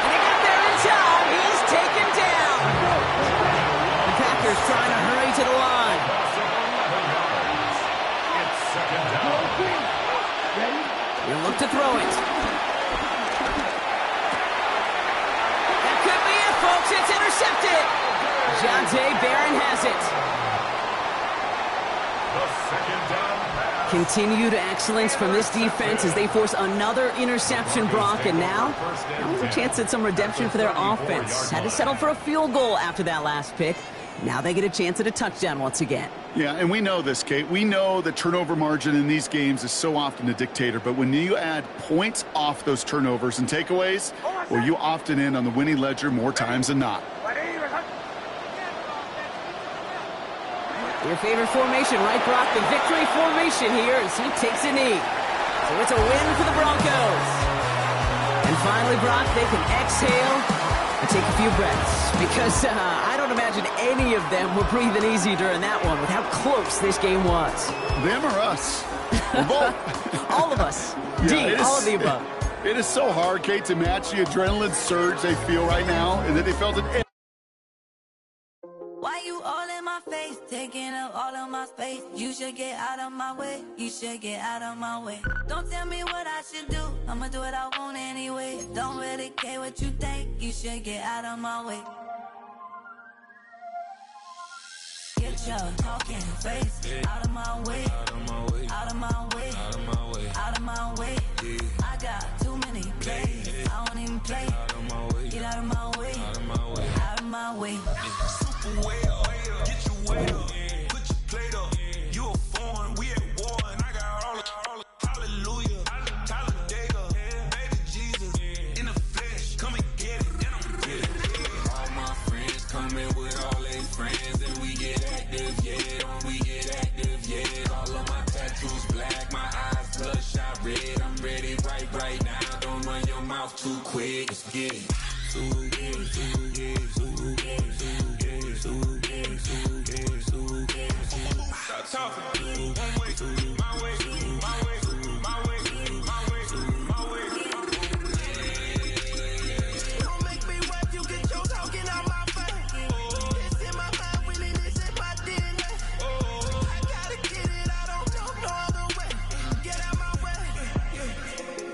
And he got there in time. He's taken down. The Packers trying to hurry to the line. It's 2nd down. Ready? He'll look to throw it. That could be it, folks. It's intercepted. Jonte Barron has it. The 2nd down pass. Continued excellence from this defense as they force another interception, Brock. And now there's a chance at some redemption for their offense. Had to settle for a field goal after that last pick. Now they get a chance at a touchdown once again. Yeah, and we know this, Kate. We know the turnover margin in these games is so often a dictator, but when you add points off those turnovers and takeaways, well, you often end on the winning ledger more times than not. Your favorite formation, right, Brock? The victory formation here as he takes a knee. So it's a win for the Broncos. And finally, Brock, they can exhale I take a few breaths because I don't imagine any of them were breathing easy during that one with how close this game was. Them or us? We're both. All of us. Yeah, D, all of the above. It is so hard, Kate, to match the adrenaline surge they feel right now, and that they felt it. Why you all in my face, taking up all of my space? You should get out of my way, you should get out of my way. Don't tell me what I should do, I'ma do what I want anyway. Don't really care what you think, you should get out of my way. Get your talking face out of my way, out of my way, out of my way, out of my way, out of my way. I got too many plays, I don't even play. Out of my way, get out of my way, out of my way, out of my way. Super way up, get your weight up, put your plate up. You a foreign, we at war, and I got all the hallelujah, Talladega, baby Jesus, in the flesh, come and get it, and I'm with it. All my friends coming with all they friends, and we get active, yeah, we get active, yeah. All of my tattoos black, my eyes bloodshot red. I'm ready right now. Don't run your mouth too quick. Let's get it. Stop talking. One way, my way, my way, my way, my way, my way. Don't make me rap, you get your talking out my face. It's in my mind, winning this in my DNA. I gotta get it, I don't know no other way. Get out my way.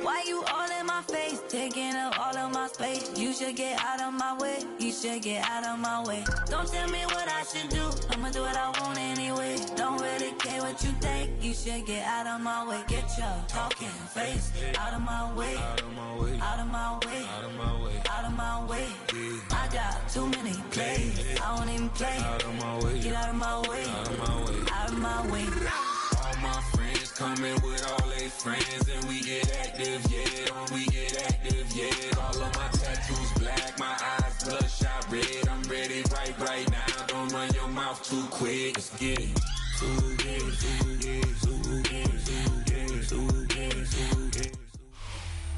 Why you all in my face, taking up all of my space? You should get out of my way, you should get out of my way. Don't tell me what I should do, I'ma do what I want anyway. Don't really care what you think, you should get out of my way. Get your talking face out of my way, out of my way, out of my way, out of my way, out of my way. I got too many plays, I don't even play. Out of my way, get out of my way, out of my way, out of my way. All my friends coming with all they friends, and we get active, yeah, we get active, yeah. All of my tattoos black, my eyes bloodshot red. I'm ready right now. Don't run your mouth too quick. Let's get it.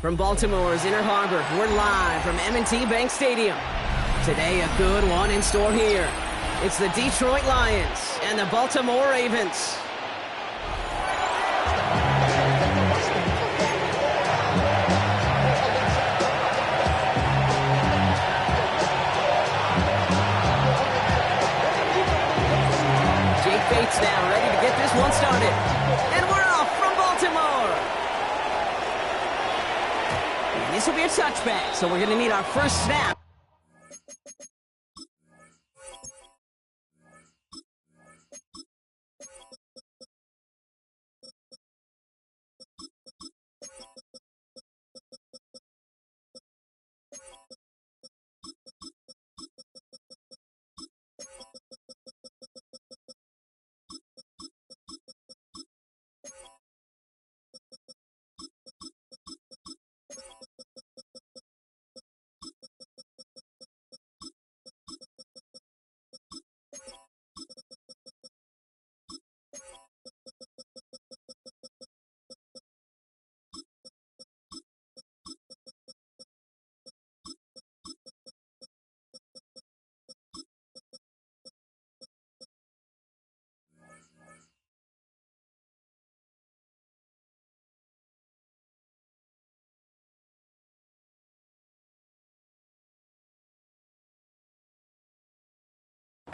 From Baltimore's Inner Harbor, we're live from M&T Bank Stadium. Today, a good one in store here. It's the Detroit Lions and the Baltimore Ravens. Bates now ready to get this one started. And we're off from Baltimore. And this will be a touchback, so we're going to need our first snap.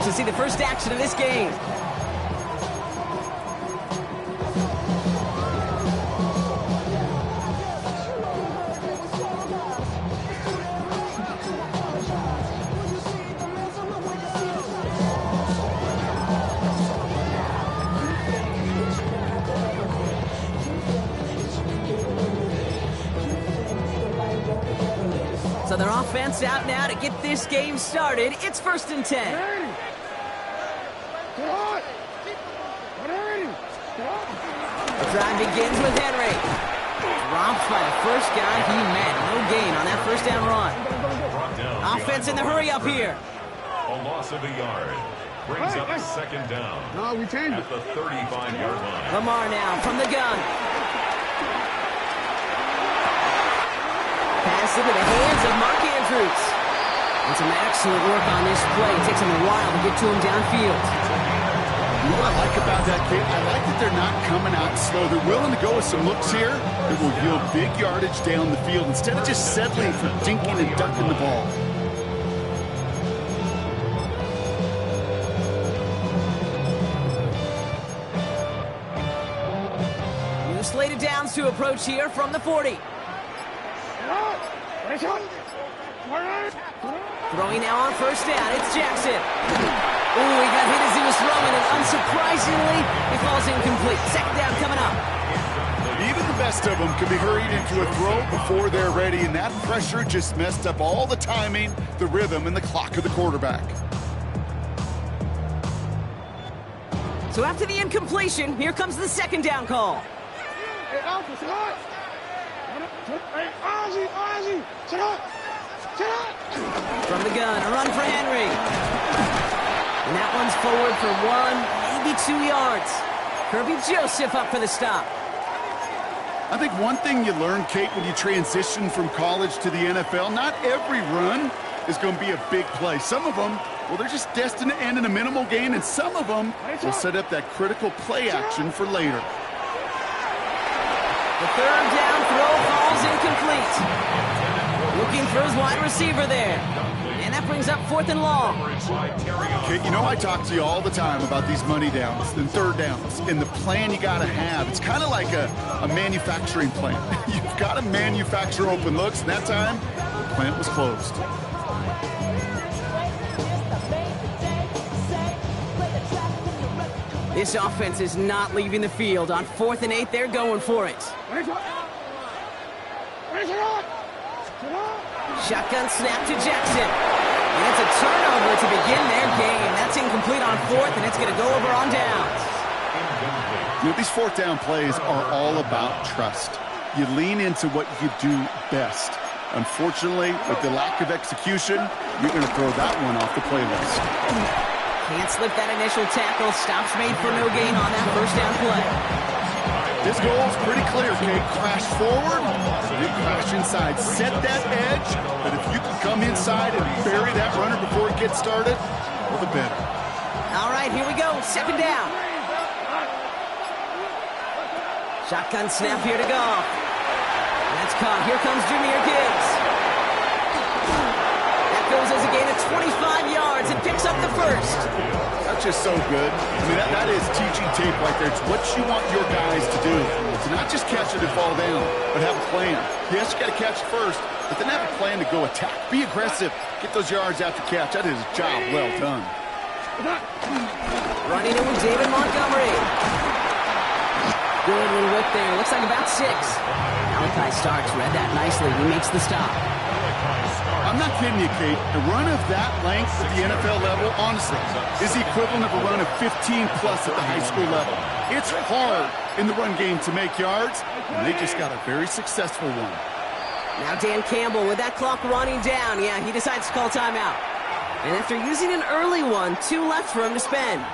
To see the first action of this game. So their offense out now to get this game started. It's 1st and 10. The drive begins with Henry. Dropped by the first guy he met. No gain on that first down run. Offense in the hurry up here. A loss of a yard. Brings up 2nd down. No, we changed at the 35-yard line. Lamar now from the gun. Pass into the hands of Mark Andrews. And some excellent work on this play. It takes them a while to get to him downfield. What I like about that, Kate, I like that they're not coming out slow. They're willing to go with some looks here that will yield big yardage down the field instead of just settling for dinking and ducking the ball. New slated downs to approach here from the 40. Throwing now on first down, it's Jackson. Ooh, he got hit as he was throwing, and unsurprisingly, he falls incomplete. Second down coming up. Even the best of them can be hurried into a throw before they're ready, and that pressure just messed up all the timing, the rhythm, and the clock of the quarterback. So after the incompletion, here comes the second down call. From the gun, a run for Henry. And that one's forward for 1, maybe 2 yards. Kirby Joseph up for the stop. I think one thing you learn, Kate, when you transition from college to the NFL, not every run is going to be a big play. Some of them, well, they're just destined to end in a minimal gain, and some of them will set up that critical play action for later. The third down throw falls incomplete. Looking for his wide receiver there. And that brings up 4th and long. Kate, you know I talk to you all the time about these money downs and third downs and the plan you got to have. It's kind of like a manufacturing plant. You've got to manufacture open looks, and that time, the plant was closed. This offense is not leaving the field. On 4th and 8, they're going for it. Shotgun snap to Jackson. And it's a turnover to begin their game. That's incomplete on 4th, and it's going to go over on downs. You know, these 4th down plays are all about trust. You lean into what you do best. Unfortunately, with the lack of execution, you're going to throw that one off the playlist. Can't slip that initial tackle. Stops made for no gain on that first down play. This goal is pretty clear, Kate. Crash forward, then crash inside. Set that edge, but if you can come inside and bury that runner before it gets started, all the better. All right, here we go. Second down. Shotgun snap here to Goff. That's caught. Here comes Jahmyr Gibbs. That goes as a gain of 25 yards and picks up the first. That's just so good. I mean, that is teaching tape right there. It's what you want your guys to do. To not just catch it and fall down, but have a plan. Yes, you got to catch it first, but then have a plan to go attack. Be aggressive. Get those yards after catch. That is a job well done. Running in with David Montgomery. Good little whip there. Looks like about 6. Malachi Starks read that nicely. He makes the stop. I'm not kidding you, Kate. A run of that length at the NFL level, honestly, is the equivalent of a run of 15-plus at the high school level. It's hard in the run game to make yards, and they just got a very successful one. Now Dan Campbell with that clock running down. Yeah, he decides to call timeout. And after using an early one, 2 left for him to spend.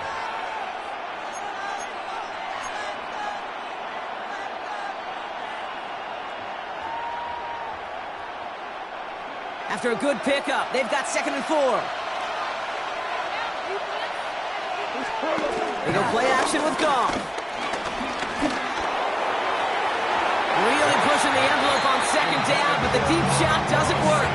After a good pickup, they've got 2nd and 4. They go play action with Goff. Really pushing the envelope on 2nd down, but the deep shot doesn't work.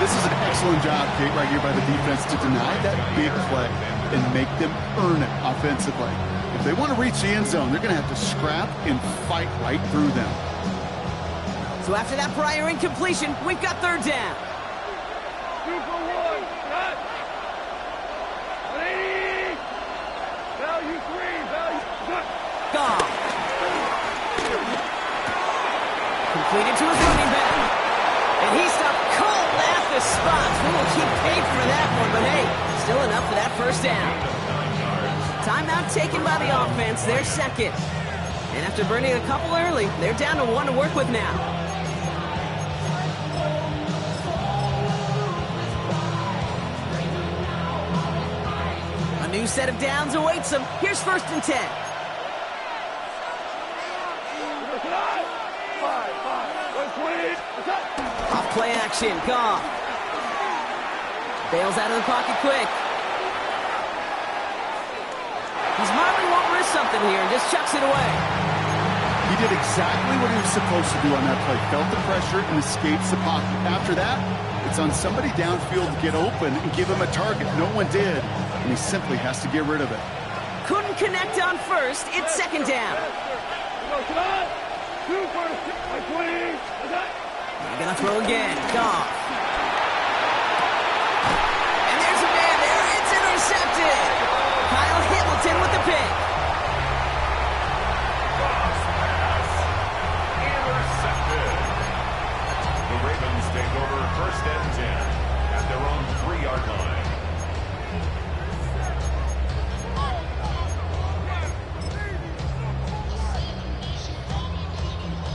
This is an excellent job, Kate, right here by the defense to deny that big play and make them earn it offensively. If they want to reach the end zone, they're going to have to scrap and fight right through them. So after that prior incompletion, we've got 3rd down. 2 for 1. Cut. 180. Value 3. Value. Cut. Goff. Completed to his running back. And he stopped cold at the spot. We will keep paid for that one, but hey, still enough for that first down. Timeout taken by the offense, their 2nd. And after burning a couple early, they're down to 1 to work with now. A new set of downs awaits them. Here's 1st and 10. Off play action, Goff. Bails out of the pocket quick. He smartly won't risk something here and just chucks it away. He did exactly what he was supposed to do on that play. Felt the pressure and escapes the pocket. After that, it's on somebody downfield to get open and give him a target. No one did, and he simply has to get rid of it. Couldn't connect on first. It's second down. They're going to throw again. Goff. And there's a man there. It's intercepted. Kyle Hamilton with the pick. Goff's pass. Intercepted. The Ravens take over first and 10 at their own 3-yard line.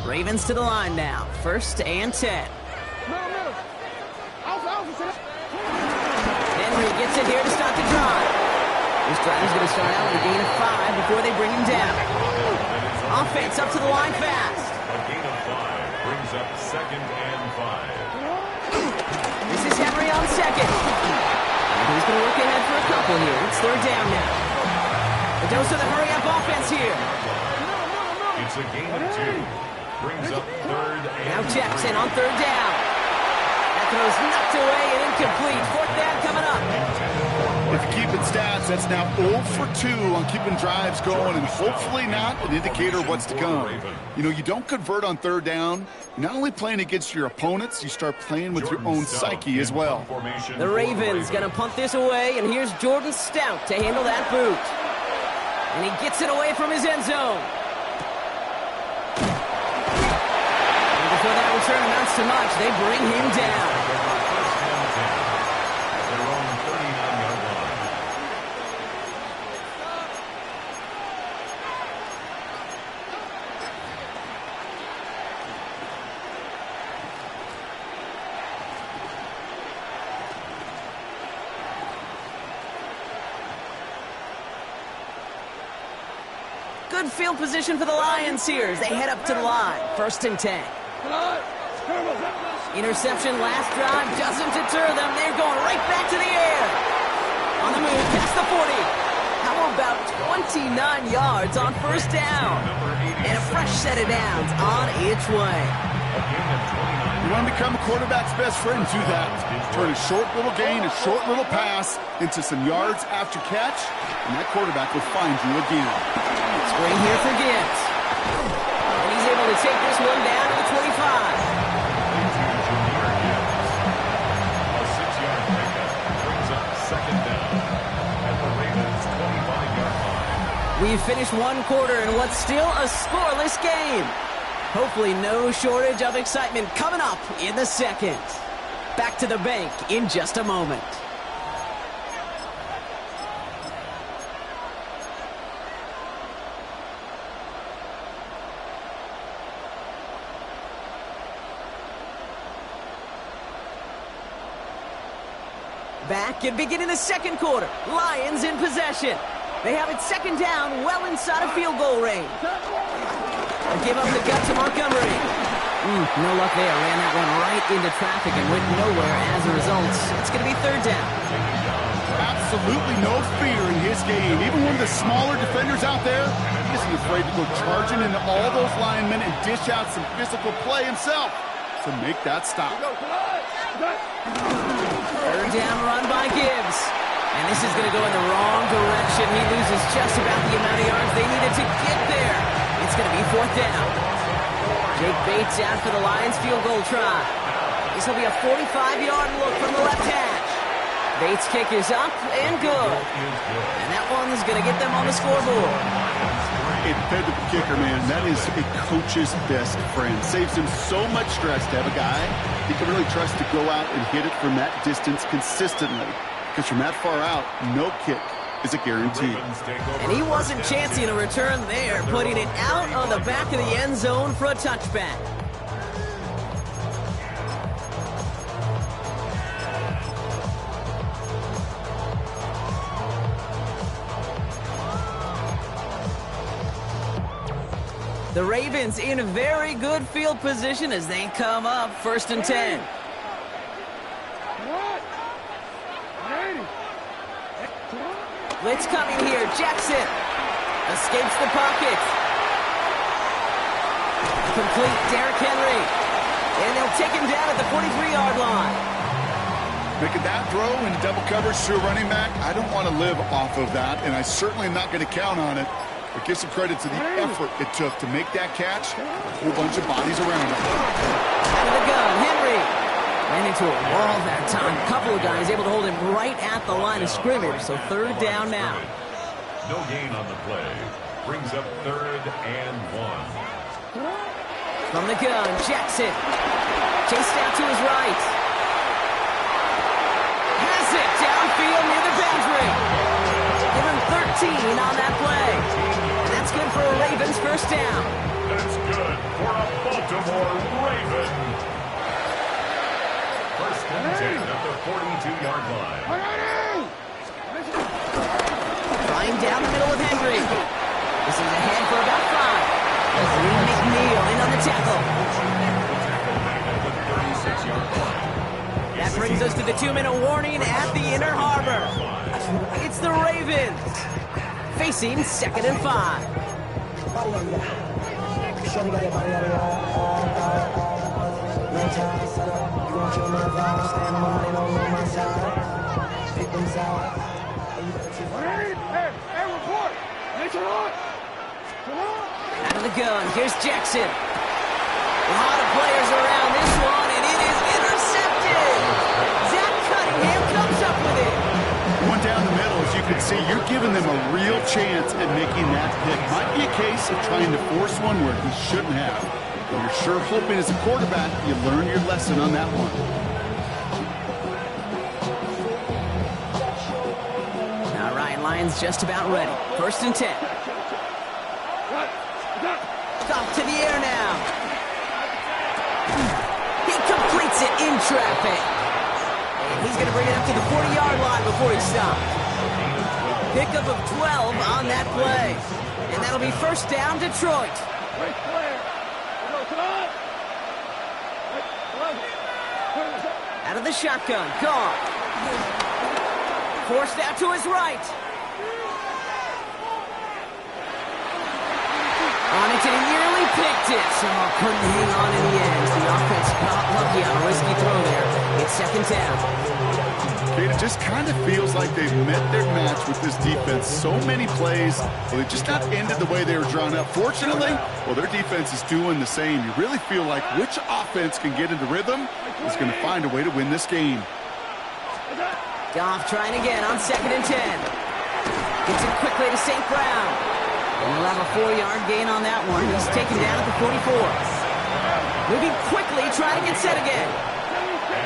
Ravens to the line now. First and 10. Henry gets it here to start the drive. This drive is going to start out with a gain of 5 before they bring him down. Offense up to the line fast. A gain of 5 brings up second and 5. This is Henry on second. And he's going to look ahead for a couple here. It's third down now. The dose of the hurry-up offense here. It's a gain of 2. Brings up third and Now Jackson on third down. That throw's knocked away and incomplete. Fourth down coming up. If you keep it stats, that's now 0 for 2 on keeping drives going, and hopefully not an indicator of what's to come. You know, you don't convert on third down. You're not only playing against your opponents, you start playing with your own psyche as well. The Ravens going to punt this away, and here's Jordan Stout to handle that boot. And he gets it away from his end zone. And before that return amounts to much, they bring him down. Their own 39-yard line. Good field position for the Lions here as they head up to the line. First and 10. Interception last drive doesn't deter them. They're going right back to the air. On the move, past the 40. How about 29 yards on first down? And a fresh set of downs on its way. A gain of 29. You want to become a quarterback's best friend, do that. Turn a short little gain, a short little pass into some yards after catch, and that quarterback will find you again. Screen here for Gibbs. And he's able to take this one down to the 25. A 6-yard pickup brings up second down at the Ravens' 25-yard line. We've finished one quarter in what's still a scoreless game. Hopefully no shortage of excitement coming up in the second. Back to the bank in just a moment. Back and beginning the second quarter. Lions in possession. They have it second down, well inside of field goal range. Give up the gut to Montgomery. No luck there. Ran that one right into traffic and went nowhere as a result. It's going to be third down. Absolutely no fear in his game. Even one of the smaller defenders out there, he isn't afraid to go charging into all those linemen and dish out some physical play himself to make that stop. Third down run by Gibbs. And this is going to go in the wrong direction. He loses just about the amount of yards they needed to get there. It's going to be fourth down. Jake Bates out for the Lions field goal try. This will be a 45-yard look from the left hash. Bates' kick is up and good. And that one's going to get them on the scoreboard. A dependable kicker, man, that is a coach's best friend. Saves him so much stress to have a guy he can really trust to go out and hit it from that distance consistently. Because from that far out, no kick is a guarantee. And he wasn't chancing a return there, putting it out on the back of the end zone for a touchback. The Ravens in very good field position as they come up first and 10. Blitz coming here. Jackson escapes the pocket. Complete Derrick Henry. And they'll take him down at the 43-yard line. Making that throw in double coverage to a running back, I don't want to live off of that, and I certainly am not going to count on it. But give some credit to the effort it took to make that catch. A whole bunch of bodies around him. Out of the gun, Henry. Ran into a wall that time. A couple of guys able to hold him right at the line of scrimmage, so third down now. No gain on the play. Brings up 3rd and 1. From the gun, Jackson. Chased out to his right. Has it downfield near the boundary. Give him 13 on that play. And that's good for a Ravens first down. That's good for a Baltimore Raven. First and 10 at the 42-yard line. Trying down the middle with Henry. This is ahead for about 5. Lee McNeil in on the tackle. That brings us to the 2-minute warning at the Inner Harbor. It's the Ravens facing 2nd and 5. Hey, report! Out of the gun, here's Jackson. A lot of players around this one, and it is intercepted. Zach Cunningham comes up with it. Going down the middle, as you can see, you're giving them a real chance at making that pick. Might be a case of trying to force one where he shouldn't have. But you're sure hoping as a quarterback you learn your lesson on that one. All right, Lions just about ready. 1st and 10. Off to the air now. He completes it in traffic. And he's going to bring it up to the 40-yard line before he stops. Pickup of 12 on that play. And that'll be first down, Detroit. Out of the shotgun, Goff. Forced out to his right. On it, and he nearly picked it. So couldn't hang on in the end. The offense got lucky on a risky throw there. It's 2nd down. It just kind of feels like they've met their match with this defense. So many plays, well, they just not ended the way they were drawn up. Fortunately, well, their defense is doing the same. You really feel like which offense can get into rhythm is going to find a way to win this game. Goff trying again on 2nd and 10. Gets it quickly to St. Brown. And he'll have a 4-yard gain on that one. He's taken down at the 44. Moving quickly, trying to get set again.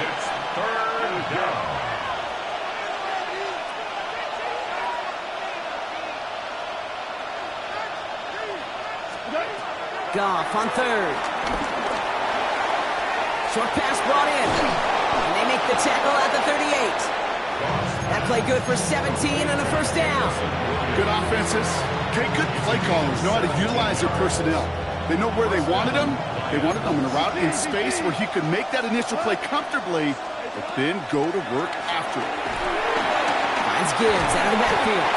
It's 3rd down. Goff on 3rd. Short pass brought in. And they make the tackle at the 38. That play good for 17 and a first down. Good offenses. Okay, good play callers know how to utilize their personnel. They know where they wanted them. They wanted them in a route in space where he could make that initial play comfortably, but then go to work after it. Finds Gibbs out of the backfield.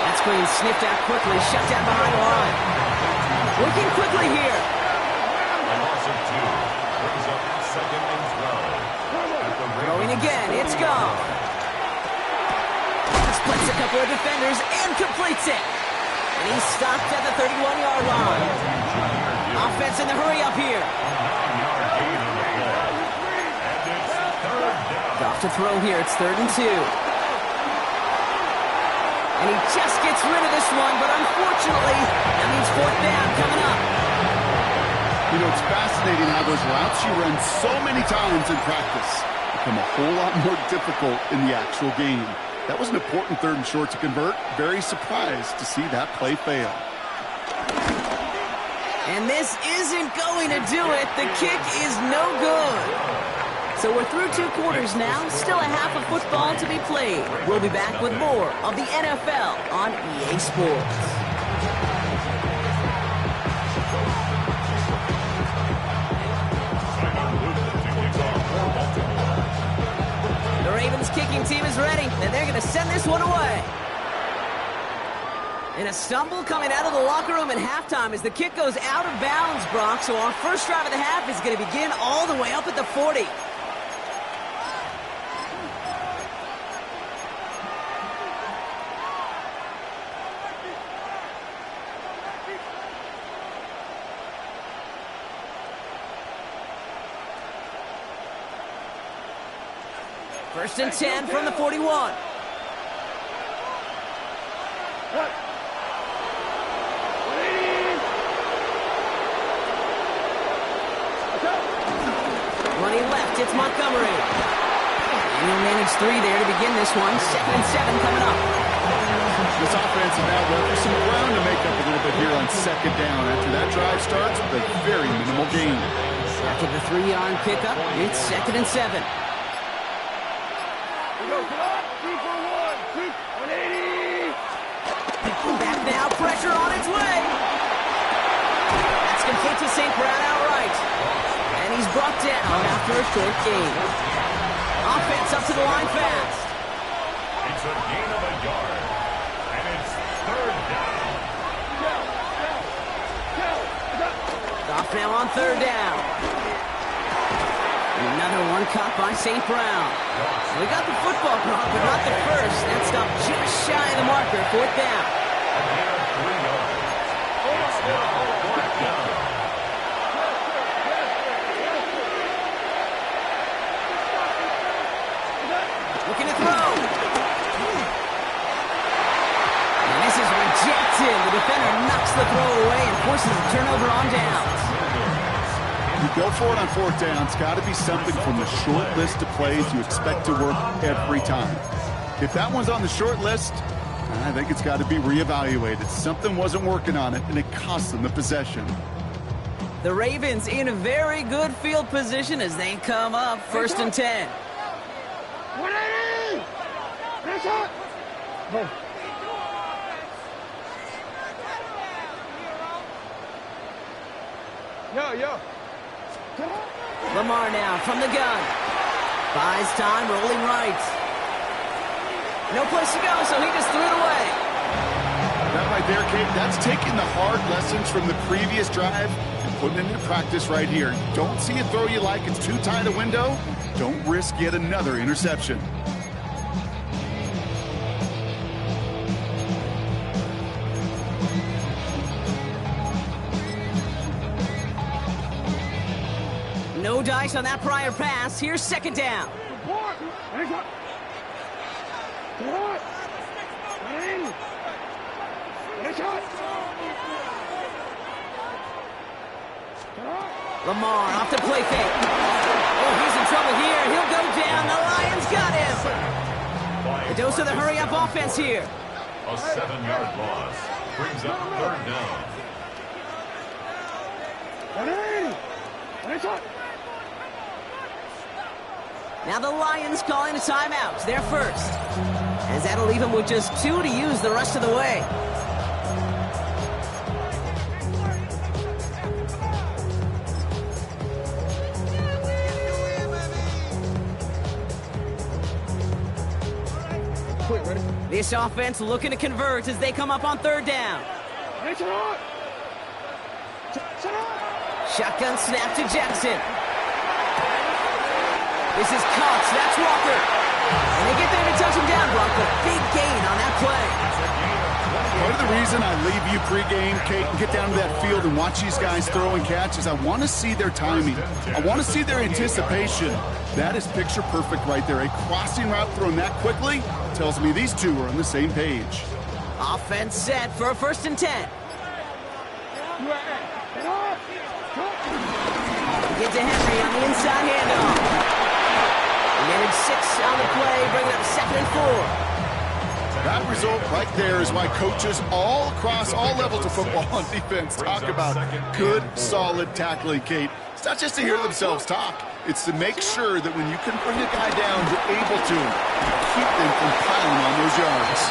That screen sniffed out quickly, shut down behind the line. Working quickly here. A loss of 2. Brings up 2nd and 12. Throwing again, it's Goff. Splits a couple of defenders and completes it. And he's stopped at the 31-yard line. Offense in the hurry up here. Goff to throw here. It's 3rd and 2. And he just gets rid of this one, but unfortunately, that means 4th down coming up. You know, it's fascinating how those routes you run so many times in practice become a whole lot more difficult in the actual game. That was an important 3rd and short to convert. Very surprised to see that play fail. And this isn't going to do it. The kick is no good. So we're through 2 quarters now. Still a half of football to be played. We'll be back with more of the NFL on EA Sports. The Ravens kicking team is ready, and they're going to send this one away. And a stumble coming out of the locker room at halftime as the kick goes out of bounds, Brock. So our first drive of the half is going to begin all the way up at the 40. First and 10 from the 41. What? 20 left, it's Montgomery. And he'll manage 3 there to begin this one. 2nd and 7 coming up. This offense is now left with some ground to make up a little bit here on 2nd down after that drive starts with a very minimal gain. After the 3-yard pickup, it's 2nd and 7. Back now, pressure on its way. That's complete to St. Brown outright. And he's brought down after a short gain. Offense up to the line fast. It's a gain of a yard. And it's 3rd down. Off now on 3rd down. Another one caught by St. Brown. We got the football, Brock, but not the first. That stopped just shy of the marker. 4th down. A gain of 3 yards. It's now 4th down. Looking to throw. And this is rejected. The defender knocks the throw away and forces a turnover on downs. You go for it on 4th down. It's got to be something from the short list of plays you expect to work every time. If that one's on the short list, I think it's got to be reevaluated. Something wasn't working on it, and it cost them the possession. The Ravens in a very good field position as they come up 1st and 10. 180! That's it! Yo. Lamar now from the gun. Buys time, rolling right. No place to go, so he just threw it away. That right there, Kate, that's taking the hard lessons from the previous drive and putting it into practice right here. Don't see a throw you like, it's too tight a window. Don't risk yet another interception. No dice on that prior pass. Here's 2nd down. Lamar off the play fake. Oh, he's in trouble here. He'll go down. The Lions got him. A dose of the hurry-up offense here. A 7-yard loss brings up 3rd down. Now the Lions calling a timeout. They're first. As that'll leave them with just 2 to use the rest of the way. This offense looking to convert as they come up on 3rd down. Shotgun snap to Jackson. This is Cox. That's Walker. And they get there to touch him down, Brock. A big gain on that play. Part of the reason I leave you pregame, Kate, and get down to that field and watch these guys throw and catch is I want to see their timing. I want to see their anticipation. That is picture perfect right there. A crossing route thrown that quickly tells me these two are on the same page. Offense set for a 1st and 10. Get to Henry on the inside handoff. Manage 6 on the play, bring it up 2nd and 4. That result right there is why coaches all across all levels of football on defense talk about good, solid tackling, Kate. It's not just to hear themselves talk. It's to make sure that when you can bring a guy down, you're able to keep them from piling on those yards.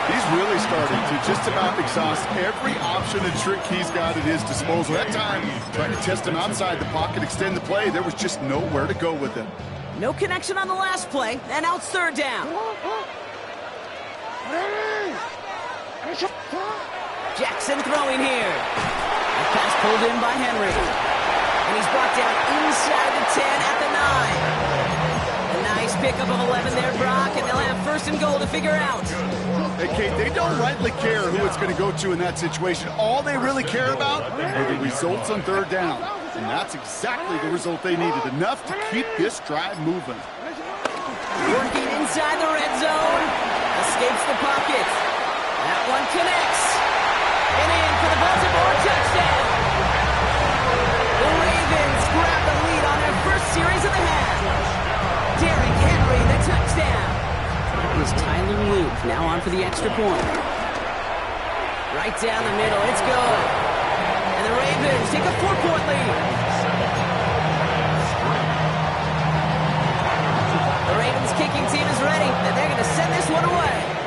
He's really starting to just about exhaust every option and trick he's got at his disposal. That time, trying to test him outside the pocket, extend the play, there was just nowhere to go with him. No connection on the last play, and now it's 3rd down. Jackson throwing here. The pass pulled in by Henry. And he's brought down inside the 10 at the 9. A nice pickup of 11 there, Brock, and they'll have first and goal to figure out. Hey, Kate, they don't rightly care who it's going to go to in that situation. All they really care about are the results on third down. And that's exactly the result they needed. Enough to keep this drive moving. Working inside the red zone. Escapes the pocket. That one connects. And in for the Baltimore touchdown. The Ravens grab the lead on their first series of the half. Derrick Henry, the touchdown. It was Tyler Luke, now on for the extra point. Right down the middle, it's good. And the Ravens take a 4-point lead. The Ravens kicking team is ready, and they're going to send this one away.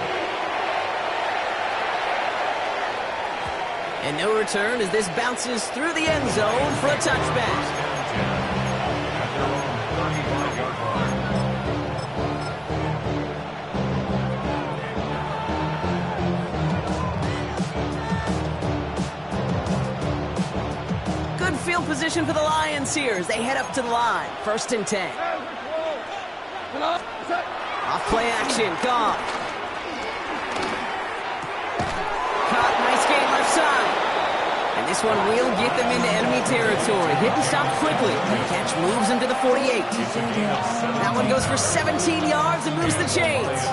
And no return as this bounces through the end zone for a touchback. Good field position for the Lions here as they head up to the line. 1st and 10. Off play action, Goff. Caught, nice game left side. And this one will get them into enemy territory. Hit and stop quickly. The catch moves into the 48. That one goes for 17 yards and moves the chains.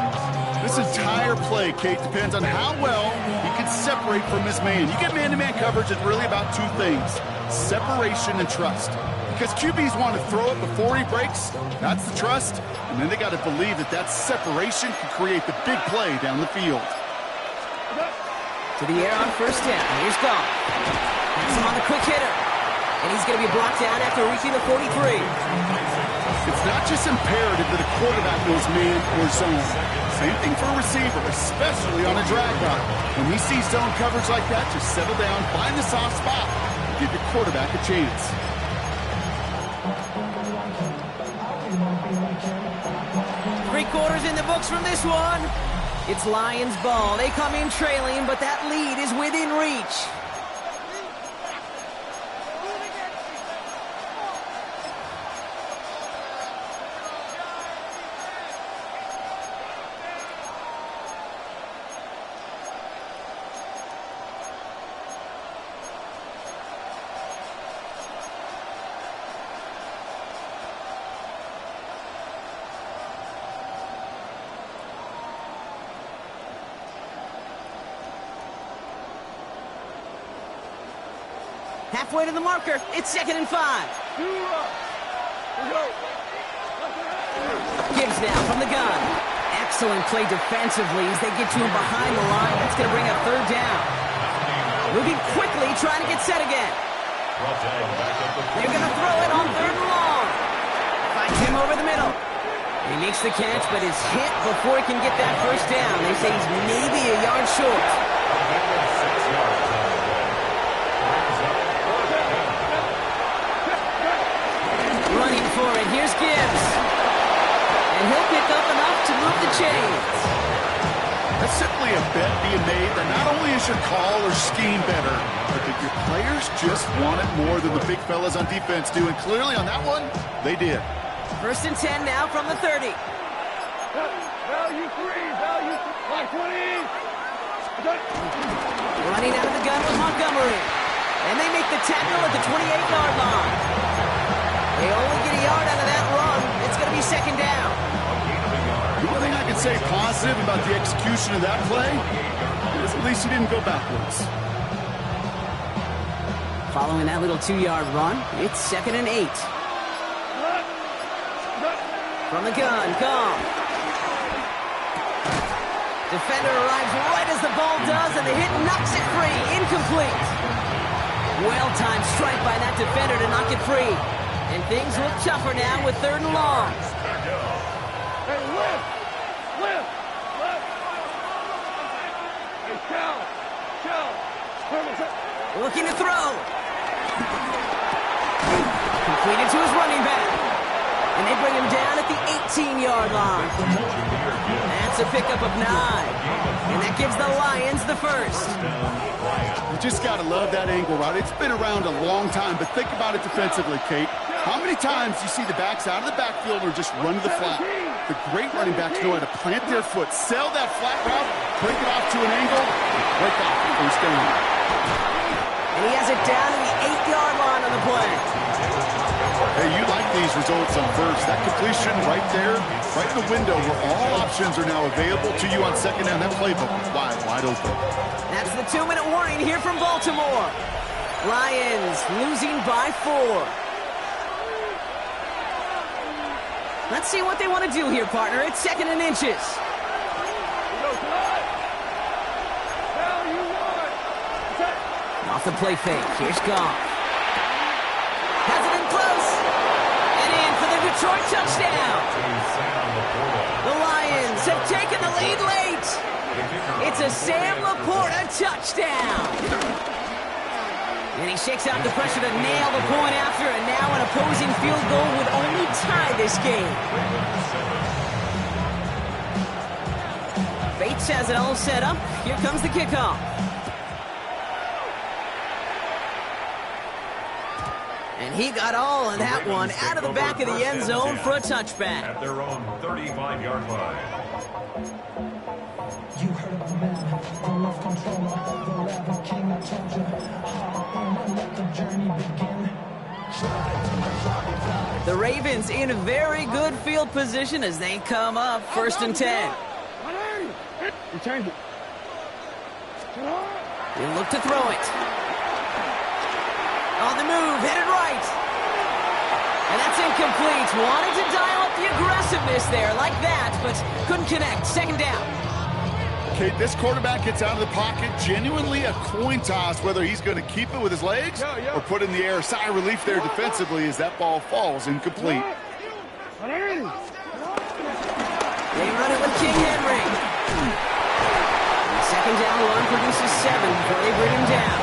This entire play, Kate, depends on how well he can separate from his man. You get man-to-man coverage, it's really about two things: separation and trust. Because QBs want to throw it before he breaks, that's the trust, and then they got to believe that that separation can create the big play down the field. To the air on 1st down. Here's Goff. That's him on the quick hitter. And he's going to be brought down after reaching the 43. It's not just imperative that a quarterback knows man or zone. Same thing for a receiver, especially on a drag route. When he sees zone coverage like that, just settle down, find the soft spot, and give your quarterback a chance. Three-quarters in the books from this one. It's Lions ball. They come in trailing, but that lead is within reach. Halfway to the marker. It's 2nd and 5. Gibbs now from the gun. Excellent play defensively as they get to him behind the line. That's going to bring up 3rd down. Moving quickly, trying to get set again. They're going to throw it on 3rd and long. Finds him over the middle. He makes the catch, but is hit before he can get that 1st down. They say he's maybe a yard short. Running for it. Here's Gibbs. And he'll pick up enough to move the chains. That's simply a bet being made that not only is your call or scheme better, but that your players just want it more than the big fellas on defense do. And clearly on that one, they did. 1st and 10 now from the 30. Value 3, value 20. Running out of the gun with Montgomery. And they make the tackle at the 28-yard line. They only get a yard out of that run. It's going to be 2nd down. The only thing I can say positive about the execution of that play is at least he didn't go backwards. Following that little 2-yard run, it's 2nd and 8. From the gun, Goff. Defender arrives right as the ball does, and the hit knocks it free. Incomplete. Well-timed strike by that defender to knock it free. And things look tougher now with 3rd and long. Hey, lift! Hey, Cal! Looking to throw. Completed to his running back. And they bring him down at the 18-yard line. That's a a pickup of 9. And that gives the Lions the first. You just got to love that angle, right? It's been around a long time, but think about it defensively, Kate. How many times do you see the backs out of the backfield or just run to the flat? The great running backs know how to plant their foot, sell that flat route, break it off to an angle, and break off the first down. And he has it down to the 8-yard line on the play. Hey, you like these results on first. That completion right there, right in the window where all options are now available to you on second down. That playbook is wide open. That's the 2-minute warning here from Baltimore. Lions losing by 4. Let's see what they want to do here, partner. It's 2nd and inches. Off the play fake. Here's Goff. Has it in close. And in for the Detroit touchdown. The Lions have taken the lead late. It's a Sam Laporta touchdown. And he shakes out the pressure to nail the point after, and now an opposing field goal would only tie this game. Bates has it all set up. Here comes the kickoff. And he got all of that one out of the back of the end zone for a touchback. At their own 35-yard line. You heard of the man, the love control, the rapper king. I told you, hop on and let the journey begin. The Ravens in a very good field position as they come up 1st and 10. Return it. He'll look to throw it. On the move, headed right. And that's incomplete. Wanted to dial up the aggressiveness there like that, but couldn't connect. 2nd down. Kate, this quarterback gets out of the pocket, genuinely a coin toss whether he's going to keep it with his legs or put it in the air. Sigh of relief there defensively as that ball falls incomplete. They run it with King Henry. The 2nd down run produces 7 before they bring him down.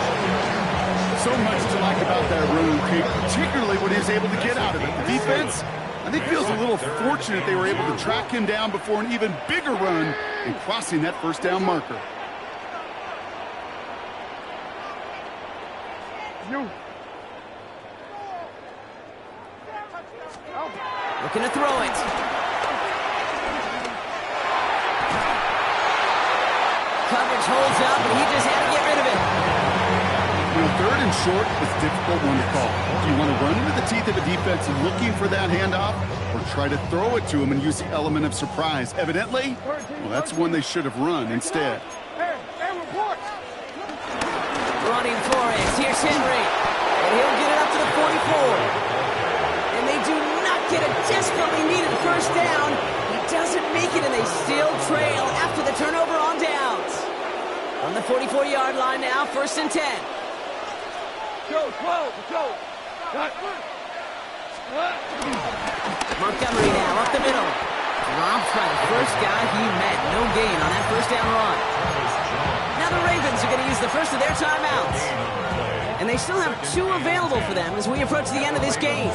So much to like about that run, Kate, particularly when he was able to get out of it. The defense, I think, feels a little fortunate they were able to track him down before an even bigger run and crossing that 1st down marker. Looking to throw it. Coverage holds up, and he just had to get rid of it. You know, 3rd and short is a difficult one to call. Do you want to run into the teeth of a defense looking for that handoff, or try to throw it to him and use the element of surprise? Evidently, well, that's one they should have run instead. Running for it. Here's Henry. And he'll get it up to the 44. And they do not get a desperately needed 1st down. He doesn't make it, and they still trail after the turnover on downs. On the 44-yard line now, 1st and 10. Montgomery now up the middle. Dropped by the first guy he met. No gain on that 1st down run. Now the Ravens are going to use the first of their timeouts. And they still have 2 available for them as we approach the end of this game.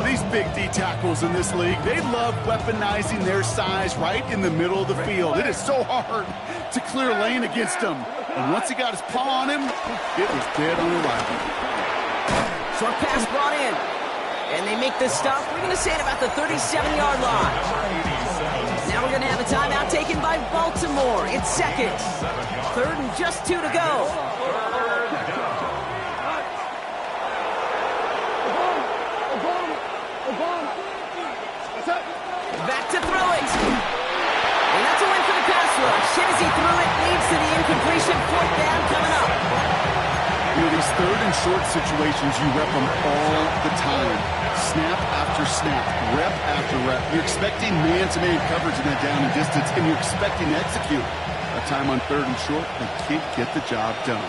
These big D tackles in this league, they love weaponizing their size right in the middle of the field. It is so hard to clear lane against them. And once he got his paw on him, it was dead on arrival. Short pass brought in. And they make the stop. We're going to say it about the 37-yard line. Now we're going to have a timeout taken by Baltimore. It's 2nd. 3rd and just 2 to go. Back to throw it. And that's a win for the pass rush. Hit as he threw it, leads to the incompletion. 4th down coming up. You know, these 3rd and short situations, you rep them all the time. Snap after snap, rep after rep. You're expecting man-to-man coverage in that down and distance, and you're expecting to execute. That time on 3rd and short, they can't get the job done.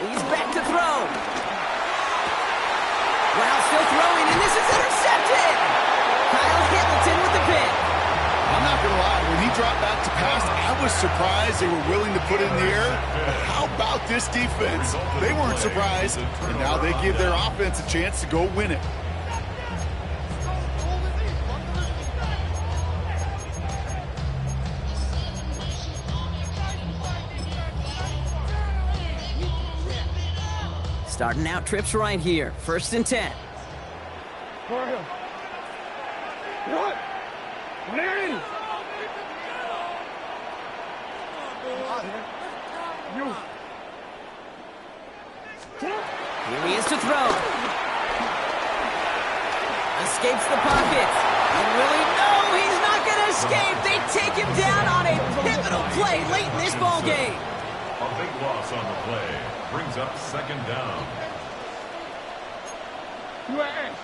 He's back to throw. Well, still throwing, and this is intercepted. Kyle Hamilton with the pick. I'm not going to lie, when he dropped back to pass, I was surprised they were willing to put it in the air. But how about this defense? They weren't surprised, and now they give their offense a chance to go win it. Starting out trips right here. 1st and 10. For him. What? There it is. You. Here he is to throw. Escapes the pocket. And really, no, he's not going to escape. They take him down on a pivotal play late in this ball game. A big loss on the play. Brings up 2nd down. You ass.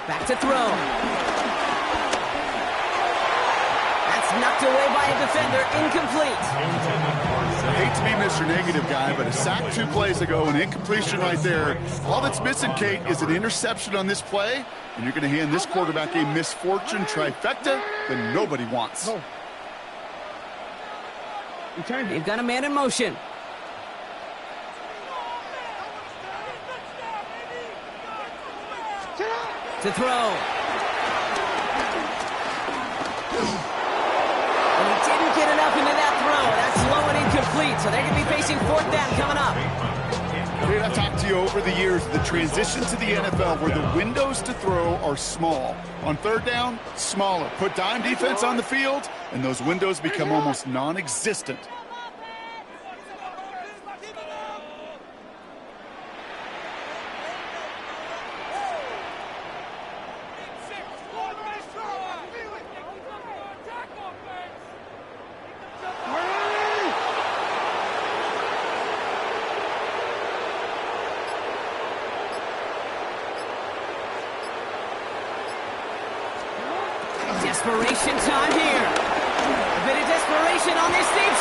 Back to throw. That's knocked away by a defender. Incomplete. I hate to be Mr. Negative guy, but a sack 2 plays ago, an incompletion right there. All that's missing, Kate, is an interception on this play, and you're going to hand this quarterback a misfortune trifecta that nobody wants. No. They've got a man in motion. To throw. And he didn't get enough into that throw. That's low and incomplete, so they're going to be facing 4th down coming up. Kate, I've talked to you over the years, the transition to the NFL where the windows to throw are small. On 3rd down, smaller. Put dime defense on the field, and those windows become almost non-existent. Desperation time here. A bit of desperation on this defense.